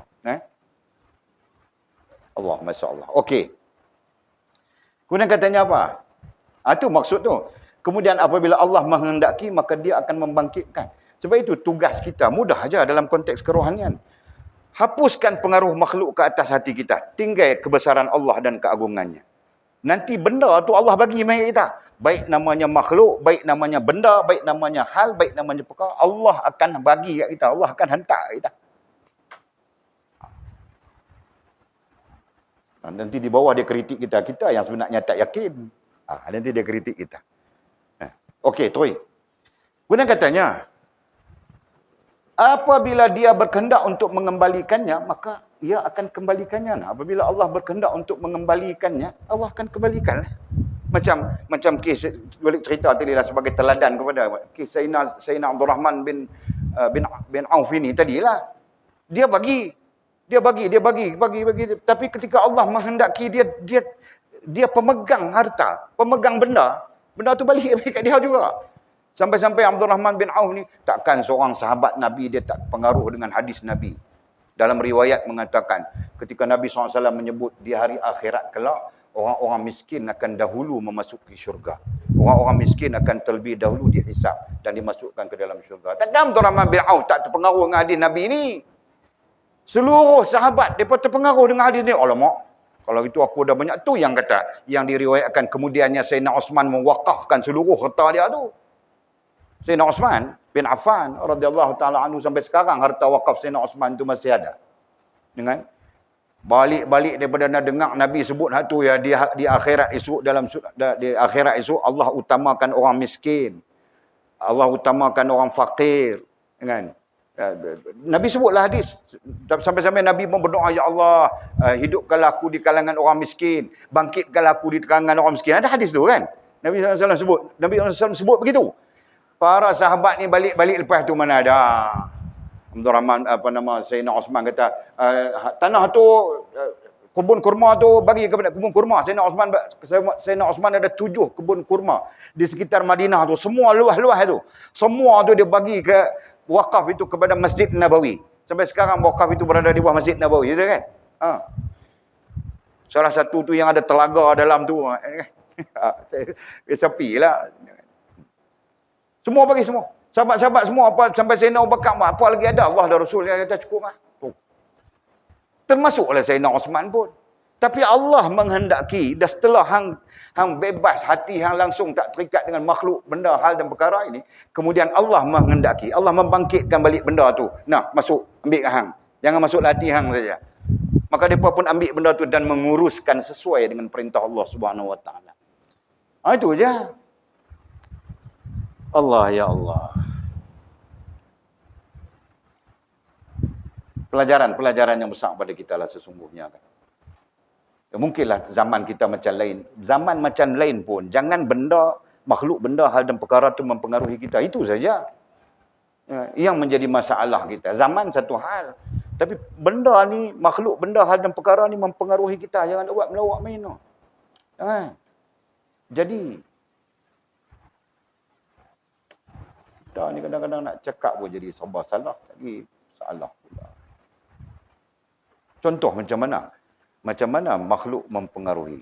Allah, masya-Allah. Okey. Kemudian katanya apa? Itu maksud tu. Kemudian apabila Allah menghendaki, maka dia akan membangkitkan. Sebab itu tugas kita mudah aja dalam konteks kerohanian. Hapuskan pengaruh makhluk ke atas hati kita. Tinggal kebesaran Allah dan keagungannya. Nanti benda tu Allah bagi mai kita. Baik namanya makhluk, baik namanya benda, baik namanya hal, baik namanya perkara, Allah akan bagi kat kita, Allah akan hantar kita. Nanti di bawah dia kritik kita, kita yang sebenarnya tak yakin. Nanti dia kritik kita. Okey, terus. Kemudian katanya, apabila dia berkehendak untuk mengembalikannya, maka ia akan kembalikannya. Apabila Allah berkehendak untuk mengembalikannya, Allah akan kembalikan. Macam kes balik cerita tadi lah sebagai teladan kepada kes Sayyidina Abdul Rahman bin Auf ini tadilah. Dia bagi. Tapi ketika Allah menghendaki dia pemegang harta, pemegang benda tu balik kat dia juga. Sampai-sampai Abdul Rahman bin Auf ni, takkan seorang sahabat Nabi dia tak pengaruh dengan hadis Nabi. Dalam riwayat mengatakan, ketika Nabi SAW menyebut di hari akhirat kelak, orang-orang miskin akan dahulu memasuki syurga. Orang-orang miskin akan terlebih dahulu dihisab dan dimasukkan ke dalam syurga. Takkan Abdul Rahman bin Auf tak terpengaruh dengan hadis Nabi ni? Seluruh sahabat mereka terpengaruh dengan hadis ni. Alamak, kalau itu aku dah banyak tu yang kata, yang diriwayatkan kemudiannya Sayyidina Osman mewakafkan seluruh harta dia tu. Sayyidina Osman bin Affan radhiyallahu taala anhu sampai sekarang harta wakaf Sayyidina Osman tu masih ada. Dengan balik-balik daripada nak dengar Nabi sebut hak tu ya, di akhirat esok, di akhirat esok Allah utamakan orang miskin. Allah utamakan orang fakir, kan? Nabi sebutlah hadis. Sampai-sampai Nabi pun berdoa, ya Allah, hidupkanlah aku di kalangan orang miskin, bangkitkanlah aku di kalangan orang miskin. Ada hadis tu kan? Nabi SAW sebut. Nabi SAW sebut begitu. Para sahabat ni balik-balik lepas tu mana ada. Abdul Rahman, Sayyidina Osman kata, tanah tu, kebun kurma tu bagi kepada kebun kurma. Sayyidina Osman ada 7 kebun kurma di sekitar Madinah tu. Semua luas-luas tu. Semua tu dia bagi ke wakaf itu kepada Masjid Nabawi. Sampai sekarang wakaf itu berada di bawah Masjid Nabawi, gitu kan? Salah satu tu yang ada telaga dalam tu. Sapi lah. Semua bagi semua. Sahabat-sahabat semua, apa sampai Sayyidina Abu Bakar, apa lagi ada? Allah dan Rasul yang kata cukup lah. Termasuklah Sayyidina Osman pun. Tapi Allah menghendaki, dah setelah hang bebas hati, hang langsung tak terikat dengan makhluk, benda, hal dan perkara ini, kemudian Allah menghendaki, Allah membangkitkan balik benda tu. Nah, masuk, ambil hang. Jangan masuk hati hang saja. Maka mereka pun ambil benda tu dan menguruskan sesuai dengan perintah Allah Subhanahu Wa Taala. Itu je. Allah, ya Allah. Pelajaran yang besar pada kita lah sesungguhnya kan. Mungkinlah zaman kita macam lain. Zaman macam lain pun, jangan benda, makhluk, benda, hal dan perkara tu mempengaruhi kita. Itu saja yang menjadi masalah kita. Zaman satu hal. Tapi benda ni, makhluk, benda, hal dan perkara ni mempengaruhi kita. Jangan buat melawak main. Jangan. Jadi kita ni kadang-kadang nak cakap pun jadi serba salah. Lagi salah pula. Contoh macam mana? Macam mana makhluk mempengaruhi?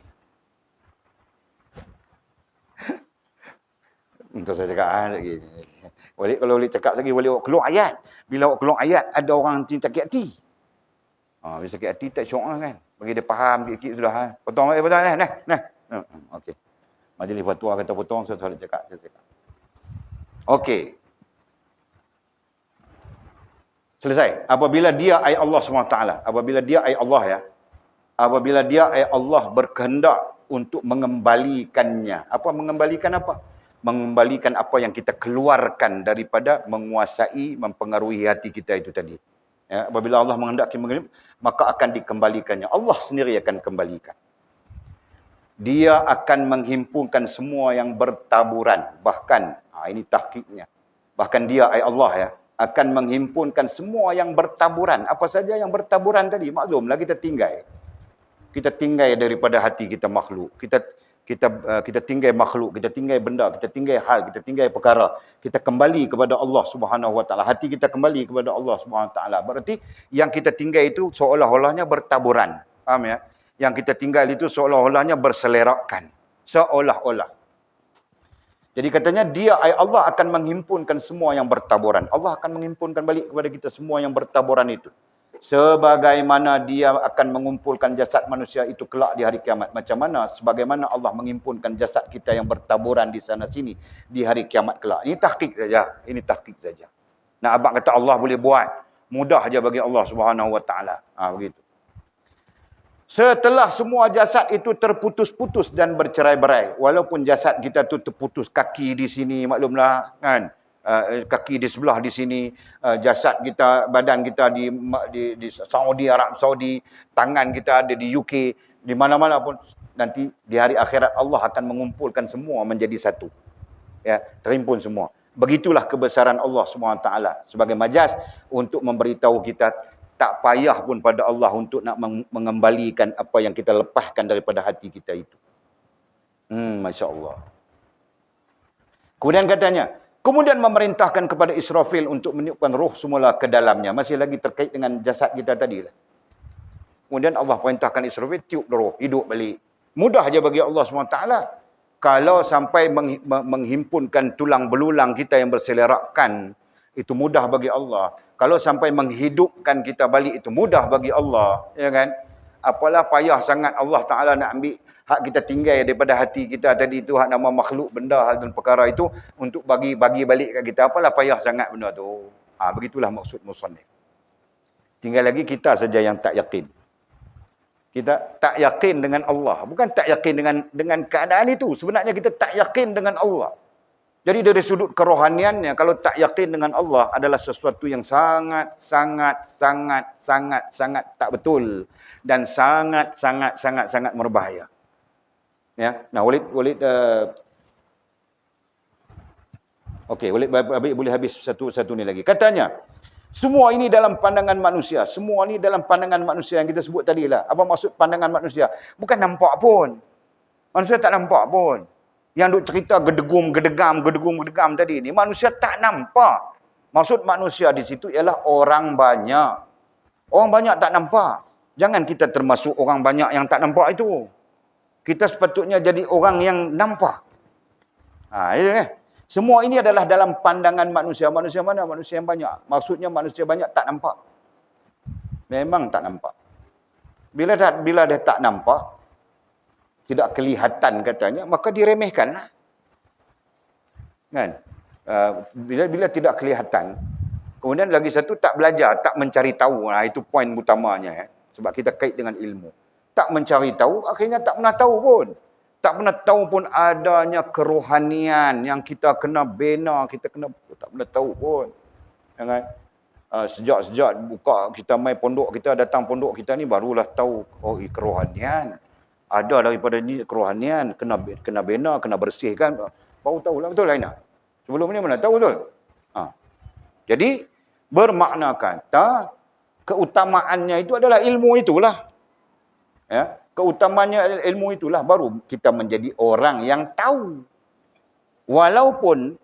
Untuk saya cakap lagi. Kalau boleh cakap lagi, boleh keluar ayat. Bila keluar ayat, ada orang sakit hati. Bila sakit hati, tak syok kan? Bagi dia faham sikit-sikit sudah. Potong, potong, nah. Okey. Majlis fatwa kata potong, saya cakap. Okey. Selesai. Apabila dia ai Allah SWT. Apabila dia ai Allah ya. Apabila dia ai Allah berkehendak untuk mengembalikannya. Apa mengembalikan apa? Mengembalikan apa yang kita keluarkan daripada menguasai, mempengaruhi hati kita itu tadi. Ya, apabila Allah menghendaki, maka akan dikembalikannya. Allah sendiri akan kembalikan. Dia akan menghimpunkan semua yang bertaburan. Bahkan, ini tahqiqnya. Bahkan dia ai Allah ya. Akan menghimpunkan semua yang bertaburan. Apa saja yang bertaburan tadi? Maklumlah kita tinggal. Kita tinggal daripada hati kita makhluk. kita tinggal makhluk, kita tinggal benda, kita tinggal hal, kita tinggal perkara. Kita kembali kepada Allah Subhanahu Wa Taala. Hati kita kembali kepada Allah Subhanahu Wa Taala. Berarti yang kita tinggal itu seolah-olahnya bertaburan. Faham ya? Yang kita tinggal itu seolah-olahnya berselerakkan. Seolah-olah. Jadi katanya Allah akan menghimpunkan semua yang bertaburan. Allah akan menghimpunkan balik kepada kita semua yang bertaburan itu. Sebagaimana dia akan mengumpulkan jasad manusia itu kelak di hari kiamat. Macam mana? Sebagaimana Allah menghimpunkan jasad kita yang bertaburan di sana sini di hari kiamat kelak. Ini tahqiq saja. Ini tahqiq saja. Nah, abang kata Allah boleh buat. Mudah aja bagi Allah Subhanahu Wa Taala. Begitu. Setelah semua jasad itu terputus-putus dan bercerai-berai. Walaupun jasad kita tu terputus, kaki di sini maklumlah kan. Kaki di sebelah di sini, jasad kita, badan kita di Saudi, Arab Saudi, tangan kita ada di UK, di mana-mana pun nanti di hari akhirat Allah akan mengumpulkan semua menjadi satu. Ya, terimpun semua. Begitulah kebesaran Allah SWT sebagai majas untuk memberitahu kita tak payah pun pada Allah untuk nak mengembalikan apa yang kita lepaskan daripada hati kita itu. Masya Allah. Kemudian katanya, kemudian memerintahkan kepada Israfil untuk meniupkan roh semula ke dalamnya. Masih lagi terkait dengan jasad kita tadi. Kemudian Allah perintahkan Israfil, tiup roh, hidup balik. Mudah aja bagi Allah SWT. Kalau sampai menghimpunkan tulang belulang kita yang berselerakkan, itu mudah bagi Allah. Kalau sampai menghidupkan kita balik, itu mudah bagi Allah. Ya kan? Apalah payah sangat Allah Ta'ala nak ambil hak kita tinggal daripada hati kita tadi itu, hak nama makhluk, benda, hal dan perkara itu, untuk bagi balik kat kita. Apalah payah sangat benda tu. Begitulah maksud musannif. Tinggal lagi kita saja yang tak yakin. Kita tak yakin dengan Allah. Bukan tak yakin dengan keadaan itu. Sebenarnya kita tak yakin dengan Allah. Jadi dari sudut kerohaniannya, kalau tak yakin dengan Allah adalah sesuatu yang sangat tak betul. Dan sangat berbahaya. Ya, nah Walid boleh habis satu ni lagi. Katanya, semua ini dalam pandangan manusia. Semua ini dalam pandangan manusia yang kita sebut tadi lah. Apa maksud pandangan manusia? Bukan nampak pun. Manusia tak nampak pun. Yang duk cerita gedegam tadi ni, manusia tak nampak. Maksud manusia di situ ialah orang banyak. Orang banyak tak nampak. Jangan kita termasuk orang banyak yang tak nampak itu. Kita sepatutnya jadi orang yang nampak. Semua ini adalah dalam pandangan manusia. Manusia mana? Manusia yang banyak. Maksudnya manusia banyak tak nampak. Memang tak nampak. Bila dia tak nampak, tidak kelihatan katanya, maka diremehkan. Kan? Bila tidak kelihatan, kemudian lagi satu tak belajar, tak mencari tahu. Itu poin utamanya. Sebab kita kait dengan ilmu. Tak mencari tahu, akhirnya tak pernah tahu pun. Tak pernah tahu pun adanya kerohanian yang kita kena bina, tak pernah tahu pun. Kan? Sejak buka kita mai pondok, kita datang pondok kita ni barulah tahu, kerohanian. Ada daripada ni kerohanian, kena bina, kena bersihkan. Baru tahulah, betul lah Ina? Sebelum ni mana tahu betul? Jadi, bermakna kata, keutamaannya itu adalah ilmu itulah. Ya, keutamaannya ilmu itulah, baru kita menjadi orang yang tahu. Walaupun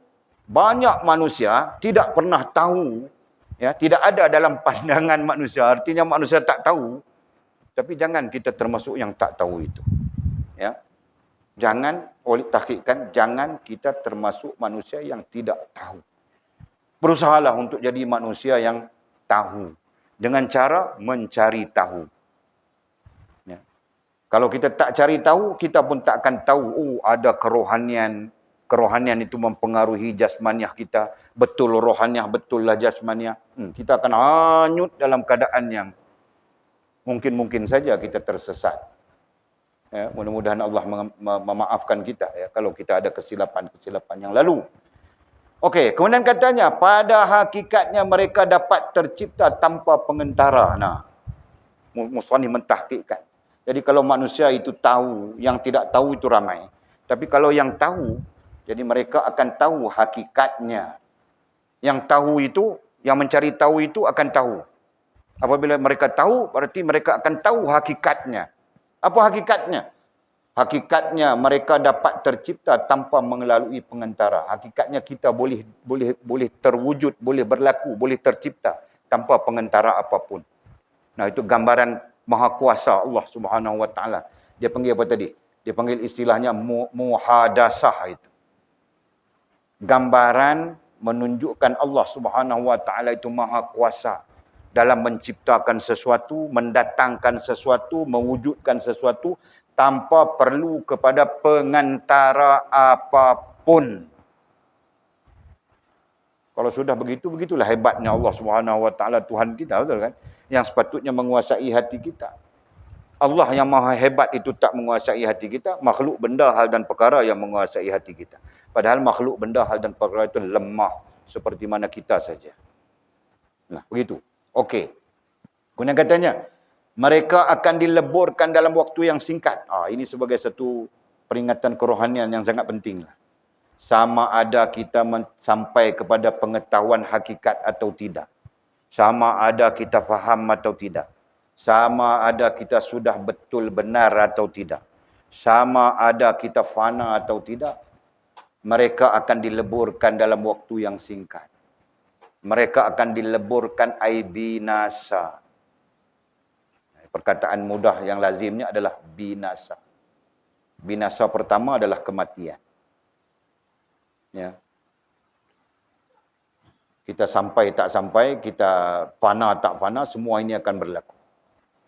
banyak manusia tidak pernah tahu, ya, tidak ada dalam pandangan manusia, artinya manusia tak tahu. Tapi jangan kita termasuk yang tak tahu itu. Ya. Jangan, oleh tahqiqkan, jangan kita termasuk manusia yang tidak tahu. Berusahalah untuk jadi manusia yang tahu. Dengan cara mencari tahu. Ya. Kalau kita tak cari tahu, kita pun tak akan tahu, ada kerohanian. Kerohanian itu mempengaruhi jasmaniah kita. Betul rohaniah, betul lah jasmaniah. Kita akan hanyut dalam keadaan yang mungkin saja kita tersesat. Ya, mudah-mudahan Allah memaafkan kita ya, kalau kita ada kesilapan yang lalu. Okey, kemudian katanya, pada hakikatnya mereka dapat tercipta tanpa pengentara. Musannif mentahqiqkan. Jadi kalau manusia itu tahu, yang tidak tahu itu ramai. Tapi kalau yang tahu, jadi mereka akan tahu hakikatnya. Yang tahu itu, yang mencari tahu itu akan tahu. Apabila mereka tahu, berarti mereka akan tahu hakikatnya. Apa hakikatnya? Hakikatnya mereka dapat tercipta tanpa melalui pengantara. Hakikatnya kita boleh terwujud, boleh berlaku, boleh tercipta tanpa pengantara apapun. Nah, itu gambaran maha kuasa Allah Subhanahu Wa Taala. Dia panggil apa tadi? Dia panggil istilahnya muhadasah itu. Gambaran menunjukkan Allah Subhanahu Wa Taala itu maha kuasa dalam menciptakan sesuatu, mendatangkan sesuatu, mewujudkan sesuatu tanpa perlu kepada pengantara apapun. Kalau sudah begitu, begitulah hebatnya Allah Subhanahu Wa Taala, Tuhan kita, betul kan? Yang sepatutnya menguasai hati kita. Allah yang maha hebat itu tak menguasai hati kita, makhluk benda hal dan perkara yang menguasai hati kita. Padahal makhluk benda hal dan perkara itu lemah seperti mana kita saja. Nah, begitu. Okey. Kemudian katanya, mereka akan dileburkan dalam waktu yang singkat. Ini sebagai satu peringatan kerohanian yang sangat penting lah. Sama ada kita sampai kepada pengetahuan hakikat atau tidak. Sama ada kita faham atau tidak. Sama ada kita sudah betul benar atau tidak. Sama ada kita fana atau tidak. Mereka akan dileburkan dalam waktu yang singkat. Mereka akan dileburkan ai binasa. Perkataan mudah yang lazimnya adalah binasa. Binasa pertama adalah kematian. Ya. Kita sampai tak sampai, kita fana tak fana, semua ini akan berlaku.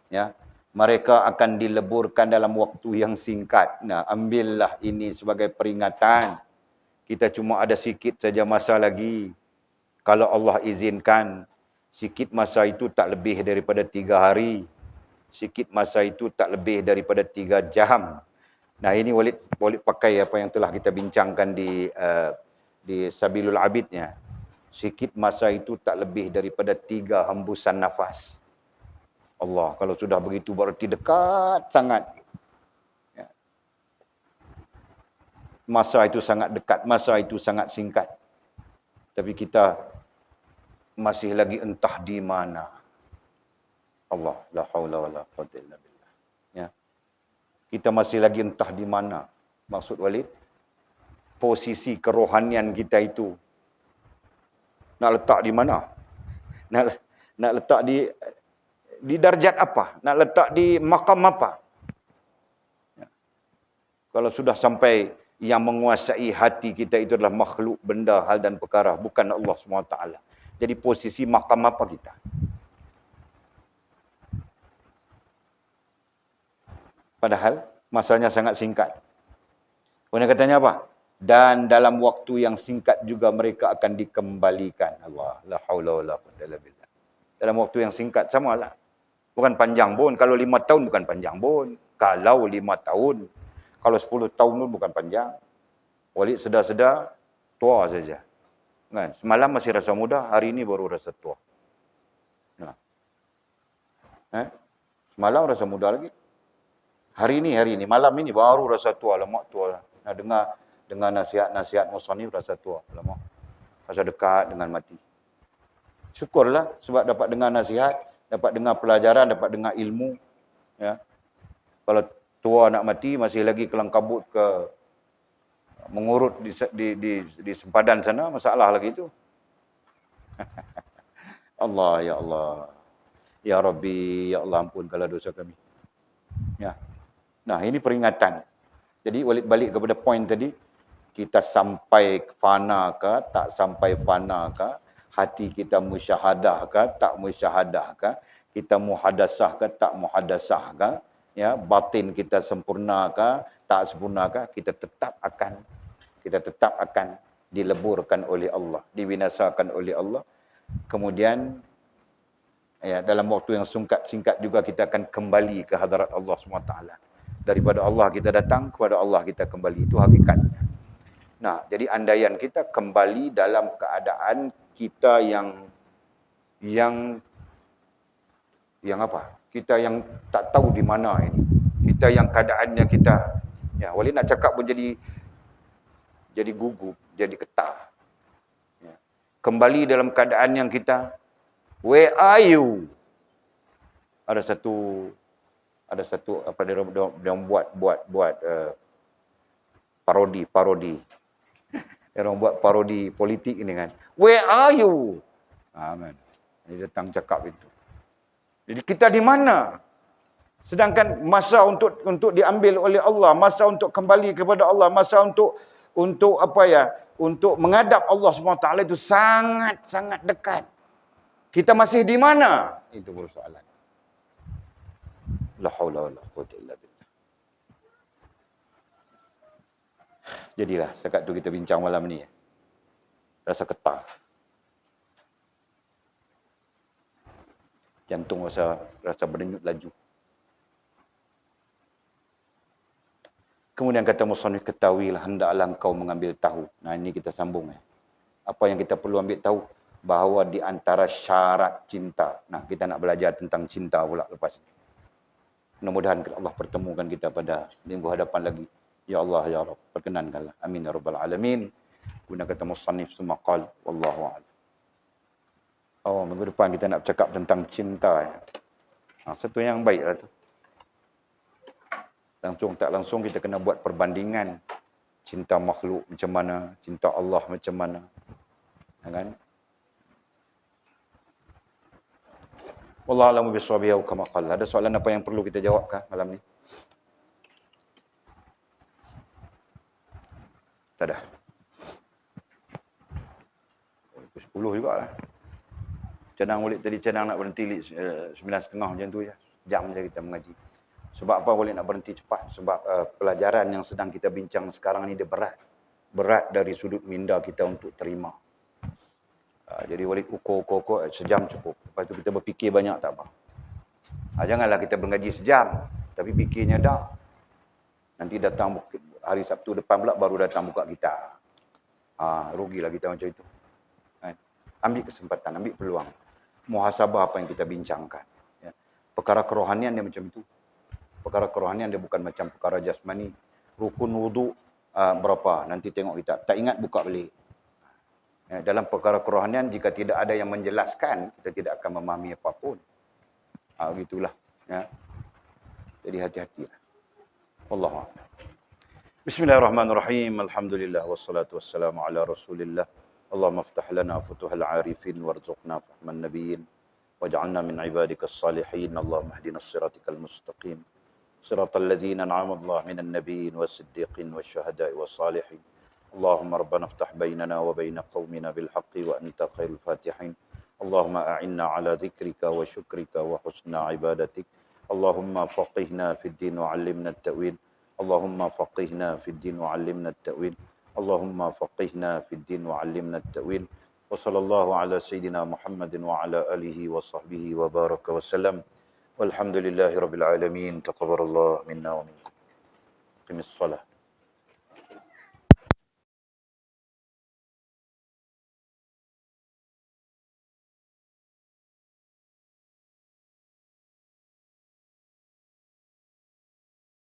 Ya. Mereka akan dileburkan dalam waktu yang singkat. Nah, ambillah ini sebagai peringatan. Kita cuma ada sikit saja masa lagi. Kalau Allah izinkan, sikit masa itu tak lebih daripada 3 hari. Sikit masa itu tak lebih daripada 3 jam. Nah, ini Walid pakai apa yang telah kita bincangkan di Sabilul Abidnya. Sikit masa itu tak lebih daripada 3 hembusan nafas. Allah, kalau sudah begitu berarti dekat sangat. Ya. Masa itu sangat dekat, masa itu sangat singkat. Tapi kita masih lagi entah di mana. Allah, la haula wala quwwata illa billah. Ya. Kita masih lagi entah di mana. Maksud Walid, posisi kerohanian kita itu nak letak di mana? Nak letak di darjat apa? Nak letak di makam apa? Ya. Kalau sudah sampai yang menguasai hati kita itu adalah makhluk, benda, hal dan perkara, bukan Allah SWT. Jadi posisi makam apa kita? Padahal masanya sangat singkat. Kemudian katanya apa? Dan dalam waktu yang singkat juga mereka akan dikembalikan. Allah, la haula wala quwwata illa billah. Dalam waktu yang singkat samalah. Bukan panjang pun. Kalau 5 tahun bukan panjang pun. Kalau 5 tahun. Kalau 10 tahun pun bukan panjang. Walid sedar-sedar, tua saja. Kan? Semalam masih rasa muda, hari ini baru rasa tua. Nah. Semalam rasa muda lagi. Hari ini, malam ini baru rasa tua. Lemak tua. Nah, dengar nasihat-nasihat musannif rasa tua. Lemak. Rasa dekat dengan mati. Syukurlah sebab dapat dengar nasihat, dapat dengar pelajaran, dapat dengar ilmu. Ya. Kalau tua nak mati, masih lagi kelang kabut ke mengurut di sempadan sana, masalah lagi itu. Allah, ya Allah. Ya Rabbi, ya Allah ampunkanlah dosa kami. Ya. Nah, ini peringatan. Jadi balik kepada poin tadi, kita sampai fana ke, tak sampai fana ke, hati kita musyahadah ke, tak musyahadah ke, kita muhadasah ke, tak muhadasah ke, ya, batin kita sempurna ke, tak sempurna ke, kita tetap akan dileburkan oleh Allah, dibinasakan oleh Allah. Kemudian ya, dalam waktu yang singkat juga kita akan kembali ke hadarat Allah SWT. Daripada Allah kita datang, kepada Allah kita kembali. Itu hakikatnya. Nah, jadi andaian kita kembali dalam keadaan kita yang apa? Kita yang tak tahu di mana ini. Kita yang keadaannya kita, ya, Walid nak cakap pun jadi gugup, jadi getar. Ya. Kembali dalam keadaan yang kita, where are you? Ada satu Ada satu apa dia buat parodi. Dia orang buat parodi politik ini kan. Where are you? Kan. Dia datang cakap itu. Jadi kita di mana? Sedangkan masa untuk diambil oleh Allah, masa untuk kembali kepada Allah, masa untuk untuk menghadap Allah SWT itu sangat-sangat dekat. Kita masih di mana? Itu persoalan. La haula wala quwwata illa billah. Jadilah sekat tu kita bincang malam ni. Rasa getar. Jantung rasa berdenyut laju. Kemudian kata musannif, ketahuilah hendaklah engkau mengambil tahu. Nah ini kita sambung. Apa yang kita perlu ambil tahu? Bahawa di antara syarat cinta. Nah kita nak belajar tentang cinta pula lepas ini. Mudah-mudahan Allah pertemukan kita pada minggu hadapan lagi. Ya Allah, Ya Rabb, perkenankanlah. Amin ya Rabbal Alamin. Guna kata musannif semua qal. Wallahu a'lam. Oh, minggu depan kita nak bercakap tentang cinta. Satu yang baiklah tu. Langsung tak langsung kita kena buat perbandingan. Cinta makhluk macam mana, cinta Allah macam mana. Kan? Wallahu a'lamu bissawab kama qala. Ada soalan apa yang perlu kita jawabkah malam ni? Tak ada. Pukul 10 jugalah. Cenang balik tadi, cenang nak berhenti 9.30 macam tu je. Jam je kita mengaji. Sebab apa boleh nak berhenti cepat? Sebab pelajaran yang sedang kita bincang sekarang ni dia berat. Berat dari sudut minda kita untuk terima. Jadi boleh ukur sejam cukup. Lepas tu kita berfikir banyak tak apa. Janganlah kita mengaji sejam. Tapi fikirnya dah. Nanti datang hari Sabtu depan pula baru datang buka kita. Rugilah kita macam itu. Ambil kesempatan, ambil peluang. Muhasabah apa yang kita bincangkan. Ya. Perkara kerohanian dia macam itu. Perkara kerohanian dia bukan macam perkara jasmani. Rukun wudu berapa? Nanti tengok kita. Tak ingat buka balik. Ya, dalam perkara kerohanian jika tidak ada yang menjelaskan, kita tidak akan memahami apapun. Begitulah. Ya. Jadi hati-hatilah. Wallahu a'lam. Bismillahirrahmanirrahim. Alhamdulillah wassalatu wassalamu ala Rasulillah. اللهم افتح لنا فتوح العارفين وارزقنا فهم النبيين واجعلنا من عبادك الصالحين اللهم اهدنا الصراط المستقيم صراط الذين أنعم الله من النبيين والصديقين والشهداء والصالحين اللهم ربنا افتح بيننا وبين قومنا بالحق وأنت خير الفاتحين اللهم أعنا على ذكرك وشكرك وحسن عبادتك اللهم فقهنا في الدين وعلمنا التأويل اللهم فقهنا في الدين وعلمنا التأويل اللهم فقهنا في الدين وعلمنا التأويل وصلى الله على سيدنا محمد وعلى آله وصحبه وبارك وسلم والحمد لله رب العالمين تقبل الله منا ومنكم قم الصلاة